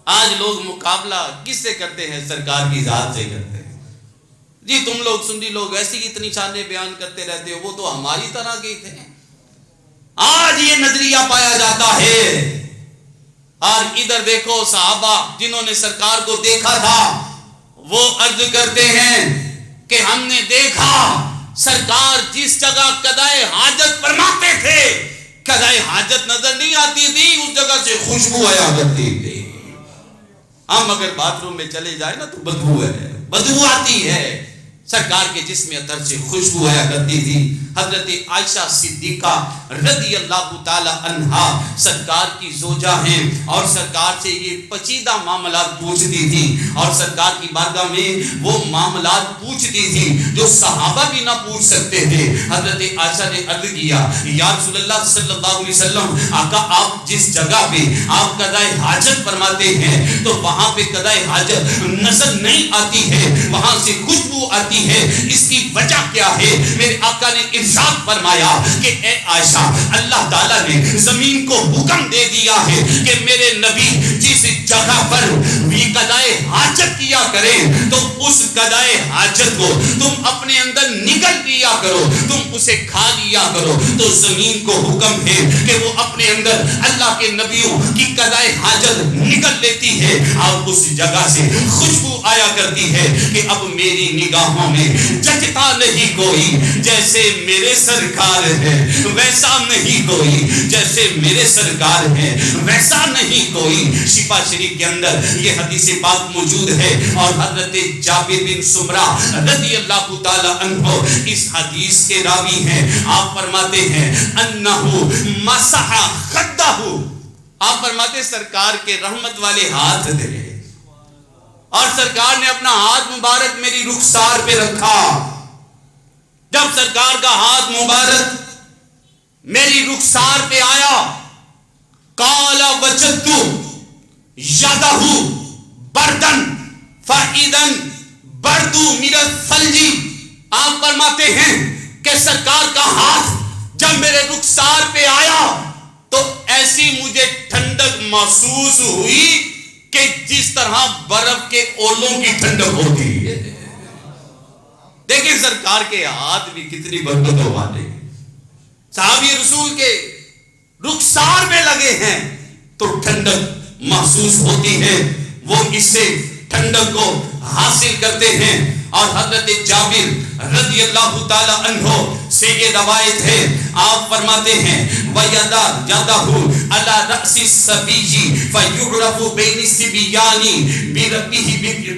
آج لوگ مقابلہ کس سے کرتے ہیں؟ سرکار کی ذات سے کرتے ہیں. جی تم لوگ سنی لوگ ایسی اتنی شانیں بیان کرتے رہتے ہو, وہ تو ہماری طرح کے تھے. آج یہ نظریہ پایا جاتا ہے. اور ادھر دیکھو صحابہ جنہوں نے سرکار کو دیکھا تھا وہ عرض کرتے ہیں کہ ہم نے دیکھا سرکار جس جگہ قضائے حاجت فرماتے تھے قضائے حاجت نظر نہیں آتی تھی, اس جگہ سے خوشبو آیا کرتی تھی. ہم اگر باتھ روم میں چلے جائیں نا تو بدبو ہے, بدبو آتی ہے. سرکار کے جسم عطر سے خوشبو آیا کرتی تھی. حضرت عائشہ صدیقہ رضی اللہ تعالی عنہا سرکار کی زوجہ ہیں اور سرکار سے یہ پیچیدہ معاملات پوچھتی تھی اور سرکار کی بارگاہ میں وہ معاملات پوچھتی تھی جو صحابہ بھی نہ پوچھ سکتے تھے. حضرت عائشہ نے عرض کیا یا رسول اللہ صلی اللہ علیہ وسلم آقا آپ جس جگہ پہ آپ قضائے حاجت فرماتے ہیں تو وہاں پہ قضائے حاجت نظر نہیں آتی ہے, وہاں سے خوشبو آتی ہے, اس کی وجہ کیا ہے؟ میرے آقا نے ارشاد فرمایا کہ اے عائشہ اللہ تعالیٰ نے زمین کو حکم دے دیا ہے کہ میرے نبی جس جگہ پر بھی قضائے حاجت کیا کریں تو اس قضائے حاجت کو تم اپنے اندر نگل لیا کرو, تم اسے کھا لیا کرو. تو زمین کو حکم ہے کہ وہ اپنے اندر اللہ کے نبیوں کی قضائے حاجت نگل لیتی ہے اور اس جگہ سے خوشبو آیا کرتی ہے کہ اب میری نگاہوں میں جچتا نہیں کوئی جیسے میرے سرکار ہے, ویسا نہیں کوئی جیسے میرے سرکار ہے, ویسا نہیں کوئی. شفا شریف کے اندر یہ حدیث پاک موجود ہے اور حضرت جابر بن سمرہ رضی اللہ تعالی عنہ اس حدیث کے راوی ہیں. آپ فرماتے ہیں انہو مسح خدہ, آپ فرماتے سرکار کے رحمت والے ہاتھ دے اور سرکار نے اپنا ہاتھ مبارک میری رخسار پہ رکھا. جب سرکار کا ہاتھ مبارک میری رخسار پہ آیا قال وجدت یدہ بردن فاذن برد من الثلج. آپ فرماتے ہیں کہ سرکار کا ہاتھ جب میرے رخسار پہ آیا تو ایسی مجھے ٹھنڈک محسوس ہوئی کہ جس طرح برف کے اولوں کی ٹھنڈک ہوتی ہے. دیکھیں سرکار کے ہاتھ بھی کتنی برکتوں والے, صحابی رسول کے رخسار میں لگے ہیں تو ٹھنڈک محسوس ہوتی ہے, وہ اس سے ٹھنڈک کو حاصل کرتے ہیں. اور حضرت جابر رضی اللہ تعالی عنہ سے یہ روایت ہے, آپ فرماتے ہیں وَيَدَا يَدَهُ عَلَى رَأْسِ الصَّبِيِّ فَيُعْرَفُ بَيْنِ الصِّبْيَانِ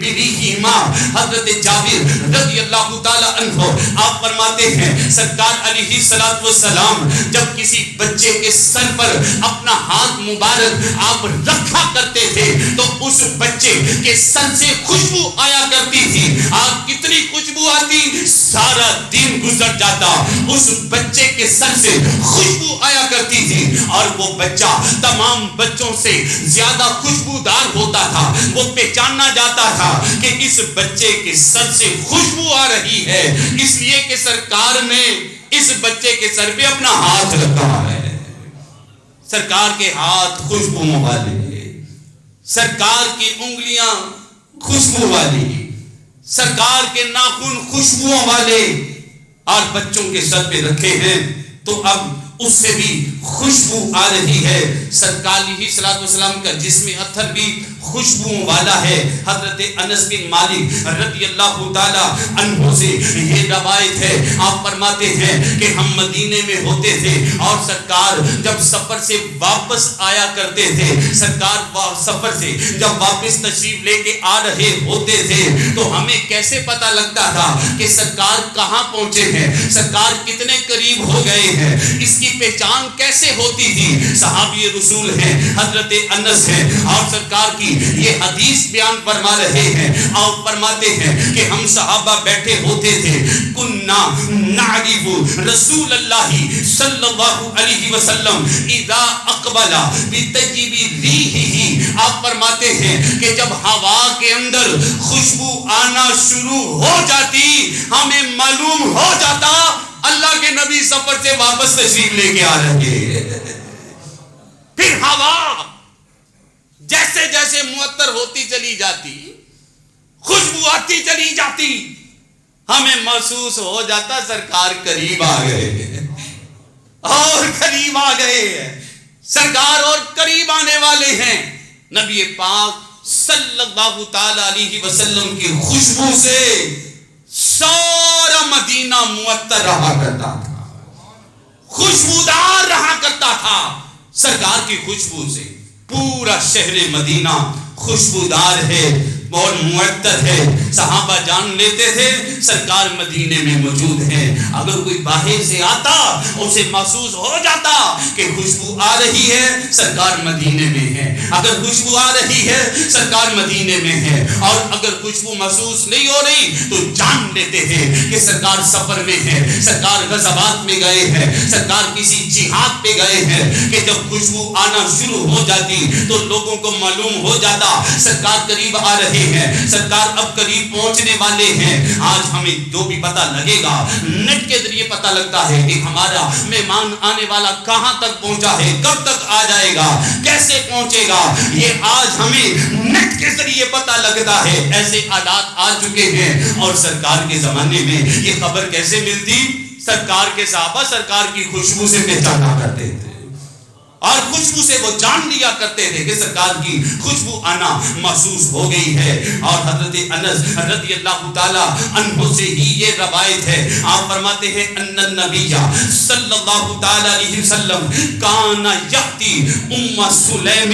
بِرِيحِهِمَا. حضرت جابر رضی اللہ تعالی عنہ آپ فرماتے ہیں سرکار علیہ الصلوۃ والسلام جب کسی بچے کے سر پر اپنا ہاتھ مبارک آپ رکھا کرتے تھے تو اس بچے کے سر سے خوشبو آیا کرتی تھی. آپ کتنی خوشبو آتی, سارا دن گزر جاتا, اس بچے کے سر سے خوشبو آیا کرتی تھی. اور وہ بچہ تمام بچوں سے زیادہ خوشبودار ہوتا تھا. وہ پہچانا جاتا تھا کہ اس بچے کے سر سے خوشبو آ رہی ہے, اس لیے کہ سرکار نے اس بچے کے سر پہ اپنا ہاتھ رکھا ہے. سرکار کے ہاتھ خوشبو والے, سرکار کی انگلیاں خوشبو والی, سرکار کے ناخن خوشبوؤں والے, اور بچوں کے سر پہ رکھے ہیں تو اب اس سے بھی خوشبو آ رہی ہے. سرکار علیہ الصلوۃ والسلام کا جسم اطہر بھی خوشبو والا ہے. حضرت انس بن مالک رضی اللہ تعالی عنہ سے یہ روایت ہے, آپ فرماتے ہیں کہ ہم مدینے میں ہوتے تھے اور سرکار جب سفر سے واپس آیا کرتے تھے, سرکار سفر سے جب واپس تشریف لے کے آ رہے ہوتے تھے تو ہمیں کیسے پتا لگتا تھا کہ سرکار کہاں پہنچے ہیں, سرکار کتنے قریب ہو گئے ہیں, اس کی پہچان کیسے ہوتی تھی. صحابی رسول ہیں حضرت انس ہیں اور سرکار کی یہ حدیث بیان فرما رہے ہیں, اور فرماتے ہیں کہ ہم صحابہ بیٹھے ہوتے تھے, کننا نعرف رسول اللہ صلی اللہ علیہ وسلم اذا اقبل بطیب ریحہ. آپ فرماتے ہیں کہ جب ہوا کے اندر خوشبو آنا شروع ہو جاتی ہمیں معلوم ہو جاتا اللہ کے نبی سفر سے واپس تشریف لے کے آ رہے ہیں. پھر ہوا جیسے جیسے معطر ہوتی چلی جاتی, خوشبو آتی چلی جاتی, ہمیں محسوس ہو جاتا سرکار قریب آ گئے اور قریب آ گئے, سرکار اور قریب آنے والے ہیں. نبی پاک صلی اللہ تعالی علیہ وسلم کی خوشبو سے سارا مدینہ معطر رہا کرتا تھا, خوشبودار رہا کرتا تھا. سرکار کی خوشبو سے پورا شہر مدینہ خوشبودار ہے اور معطر ہے. صحابہ جان لیتے تھے سرکار مدینے میں موجود ہیں. اگر کوئی باہر سے آتا اسے محسوس ہو جاتا کہ خوشبو آ رہی ہے سرکار مدینے میں ہے, اگر خوشبو آ رہی ہے سرکار مدینے میں ہے, اور اگر خوشبو محسوس نہیں ہو رہی تو جان لیتے تھے کہ سرکار سفر میں ہے, سرکار غزوات میں گئے ہیں, سرکار کسی جہاد پہ گئے ہیں. کہ جب خوشبو آنا شروع ہو جاتی تو لوگوں کو معلوم ہو جاتا سرکار قریب آ رہے ہیں, سرکار اب قریب پہنچنے والے ہیں. آج ہمیں جو بھی پتہ لگے گا نیٹ کے ذریعے پتہ لگتا ہے کہ ہمارا مہمان آنے والا کہاں تک پہنچا ہے, کب تک آ جائے گا, کیسے پہنچے گا, یہ آج ہمیں نیٹ کے ذریعے پتہ لگتا ہے. ایسے آلات آ چکے ہیں. اور سرکار کے زمانے میں یہ خبر کیسے ملتی, سرکار کے صحابہ سرکار کی خوشبو سے پہچانا کرتے تھے اور خوشبو سے وہ جان لیا کرتے تھے کہ سرکار کی خوشبو آنا محسوس ہو گئی ہے. اور حضرت انس رضی اللہ تعالی عنہ سے ہی یہ روایت ہے, آپ فرماتے ہیں ان النبی صلی اللہ تعالی علیہ وسلم کان یاتی ام سلیم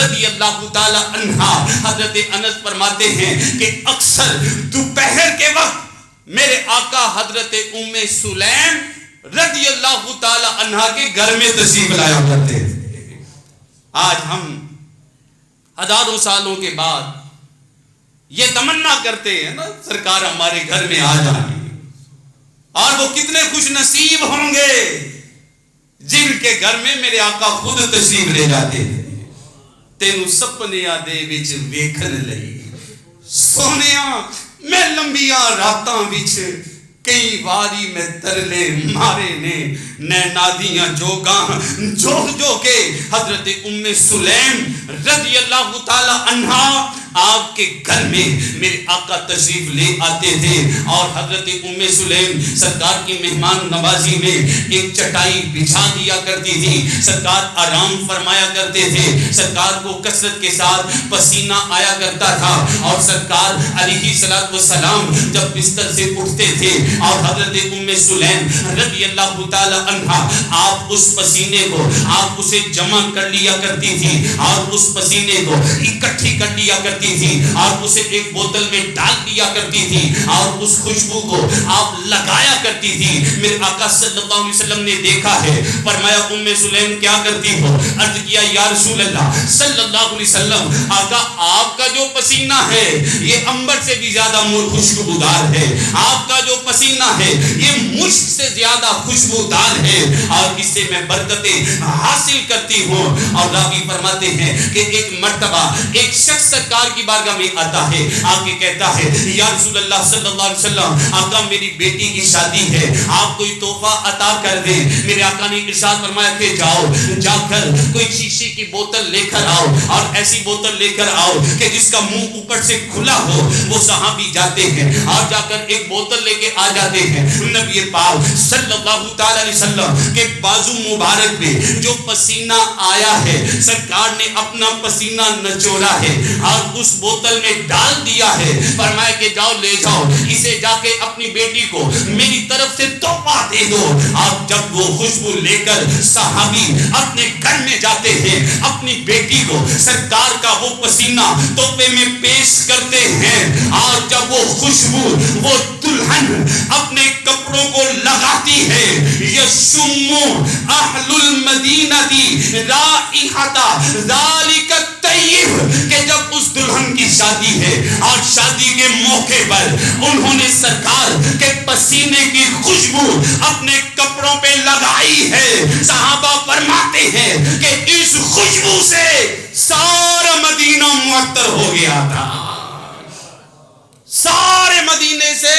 رضی اللہ تعالی عنہا. حضرت انس فرماتے ہیں کہ اکثر دوپہر کے وقت میرے آقا حضرت ام سلیم رضی اللہ تعالی عنہ کے گھر میں تشریف لایا کرتے تھے. آج ہم ہزاروں سالوں کے بعد یہ تمنا کرتے ہیں نا سرکار ہمارے گھر میں آ جائیں, اور وہ کتنے خوش نصیب ہوں گے جن کے گھر میں میرے آقا خود تشریف لے جاتے تھے. تینوں سپنیاں دے وچ ویکھن لئی, سونیاں میں لمبیاں راتاں وچ کئی واری میں ترلے مارے نے نادیاں جوگاں جو جو کے حضرت ام سلیم رضی اللہ تعالی عنہا آپ کے گھر میں میرے آقا تشریف لے آتے تھے اور حضرت ام سلیم سرکار کی مہمان نوازی میں ایک چٹائی بچھا دیا کرتی تھی، سرکار آرام فرمایا کرتے تھے، سرکار کو کثرت کے ساتھ پسینہ آیا کرتا تھا اور سرکار علیہ السلام جب بستر سے اٹھتے تھے اور حضرت ام سلیم رضی اللہ تعالی عنہا آپ اس پسینے کو آپ اسے جمع کر لیا کرتی تھی اور اس پسینے کو اکٹھی کر لیا کرتی تھی اور اسے ایک بوتل میں ڈال دیا کرتی تھی اور اس خوشبو کو آپ لگایا کرتی تھی۔ میرے آقا صلی اللہ علیہ وسلم نے دیکھا ہے، فرمایا ام سلیم کیا کرتی ہو؟ عرض کیا یا رسول اللہ صلی اللہ علیہ وسلم آقا آپ کا جو پسینہ ہے یہ عنبر سے بھی زیادہ خوشبودار ہے، آپ کا جو پسینہ ہے یہ مشک سے زیادہ خوشبودار ہے اور اس سے میں برکتیں حاصل کرتی ہوں۔ اور راوی فرماتے ہیں کہ ایک مرتبہ ایک شخص سرکار کی بارگاہ میں آتا ہے، آ کے کہتا ہے یا رسول اللہ صلی اللہ علیہ وسلم آقا میری بیٹی کی شادی ہے، آپ کوئی تحفہ عطا کر دیں۔ میرے آقا نے ارشاد فرمایا کہ جاؤ جا کر کوئی شیشے کی بوتل لے کر آؤ اور ایسی بوتل لے کر آؤ کہ جس کا منہ اوپر سے کھلا ہو۔ وہ صحابی جاتے ہیں اور جا کر ایک بوتل لے کے آ جاتے ہیں، نبی پاک صلی اللہ تعالی علیہ وسلم کے بازو مبارک پہ جو پسینہ آیا ہے سرکار نے اپنا پسینہ نچوڑا ہے اور اس بوتل میں ڈال دیا ہے، فرمایا کہ جاؤ لے جاؤ اسے جا کے اپنی بیٹی کو میری طرف سے تحفہ دے دو۔ اور جب وہ خوشبو لے کر صحابی اپنے گھر میں جاتے ہیں اپنی بیٹی کو سرکار کا وہ پسینہ تحفے میں پیش کرتے ہیں اور جب وہ خوشبو وہ دلہن اپنے کپڑوں کو لگاتی ہے، یشم اہل المدینہ رائحۃ ذالک الطیب، کہ جب اس دلہن کی شادی ہے اور شادی کے موقع پر انہوں نے سرکار کے پسینے کی خوشبو اپنے کپڑوں پہ لگائی ہے، صحابہ فرماتے ہیں کہ اس خوشبو سے سارا مدینہ معطر ہو گیا تھا، سارے مدینے سے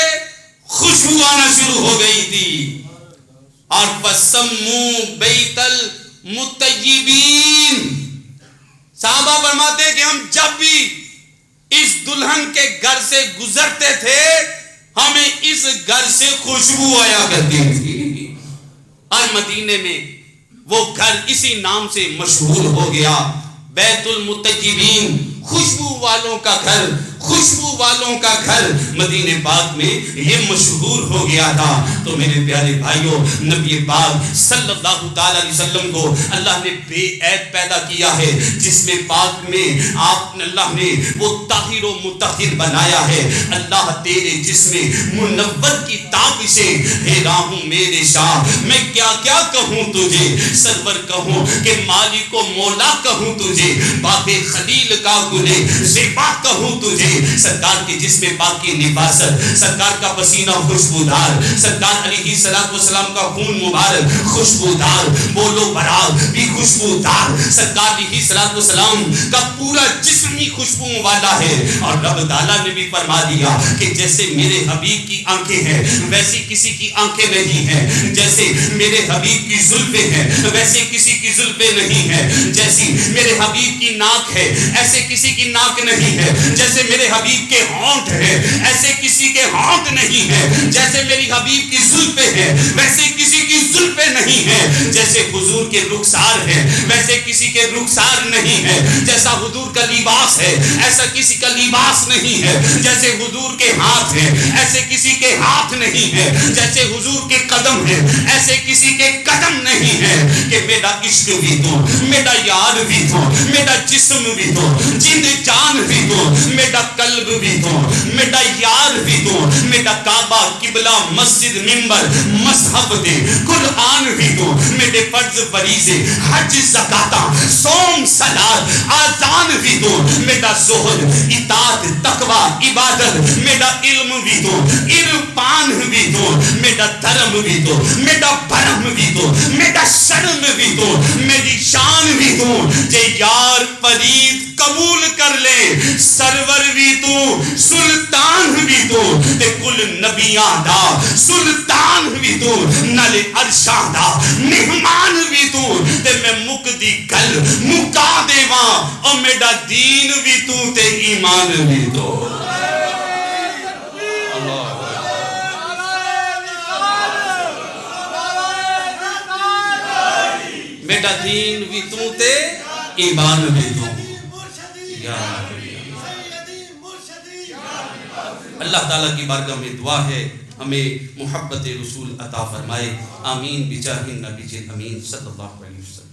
خوشبو آنا شروع ہو گئی تھی۔ اور فسمو بیت المطیبین، صحابہ فرماتے ہیں کہ ہم جب بھی اس دلہن کے گھر سے گزرتے تھے ہمیں اس گھر سے خوشبو آیا کرتی تھی، اور مدینے میں وہ گھر اسی نام سے مشہور ہو گیا، بیت المطیبین، خوشبو والوں کا گھر، خوشبو والوں کا گھر مدینے پاک میں یہ مشہور ہو گیا تھا۔ تو میرے پیارے بھائیوں نبی پاک صلی اللہ تعالی علیہ وسلم کو اللہ نے بے عیب پیدا کیا ہے، جس میں پاک میں آپ اللہ نے وہ طاہر و مطہر بنایا ہے۔ اللہ تیرے جسم منور کی تابشیں پھیرا ہوں میرے شاہ، میں کیا کیا کہوں تجھے، سرور کہوں کہ مالک و مولا کہوں تجھے، باغ خلیل کا گلے زیبا کہوں تجھے، سرکار کے جسم پاک کی نفاست، سرکار کا پسینہ خوشبودار، سرکار علیہ السلام کا خون مبارک خوشبودار، بولو براق بھی خوشبودار، سرکار علیہ السلام کا پورا جسم ہی خوشبو والا ہے۔ اور رب تعالیٰ نے بھی فرما دیا کہ جیسے میرے حبیب کی آنکھیں ہیں ویسی کسی کی آنکھیں نہیں ہیں، جیسے میرے حبیب کی زلفیں ہیں ویسے کسی کی زلفیں نہیں ہیں، جیسی میرے حبیب کی ناک ہے ایسے کسی کی ناک نہیں ہے، جیسے میرے حبیب کے ہونٹ ہیں ایسے کسی کے ہونٹ نہیں ہیں، جیسے میری حبیب کی زلفیں ہیں ویسے کسی کی زلفیں نہیں ہیں، جیسے حضور کے رخسار ہیں ویسے کسی کے رخسار نہیں ہے، جیسا حضور کا لباس ہے ایسا کسی کا لباس نہیں ہے، جیسے حضور کے ہاتھ ہیں ایسے کسی کے ہاتھ نہیں ہے، جیسے حضور کے قدم ہیں ایسے کسی کے قدم نہیں ہے، کہ میرا عشق بھی تو، میرا یار بھی تو، میرا جسم بھی تو، جند جان بھی تو، میرا قلب بھی تو، میرا یار بھی تو، میرا کعبہ قبلہ مسجد منبر مذہب دے قرآن بھی تو، میرے فرض فریضے حج زکاتہ صوم صلاۃ آذان بھی تو، میرا زہد اطاعت تقوی عبادت، میرا علم بھی تو، عرفان بھی تو، میرا دھرم بھی تو، میرا بھرم بھی تو، میرا شرم بھی تو، میری شان بھی تو جے یار پرید قبول کر لے سرور بھی تو سلطان بھی تو تے کل نبیاں دا سلطان بھی تو نالے عرشاں دا مہمان بھی تو تے میں مک دی گل مکا دیواں او میڈا دین بھی تو تے ایمان بھی تو میرا دین بھی تو تے ایمان بھی تو اللہ تعالیٰ کی بارگاہ میں دعا ہے ہمیں محبت رسول عطا فرمائے آمین بجاہ النبی امین صلی اللہ علیہ وسلم.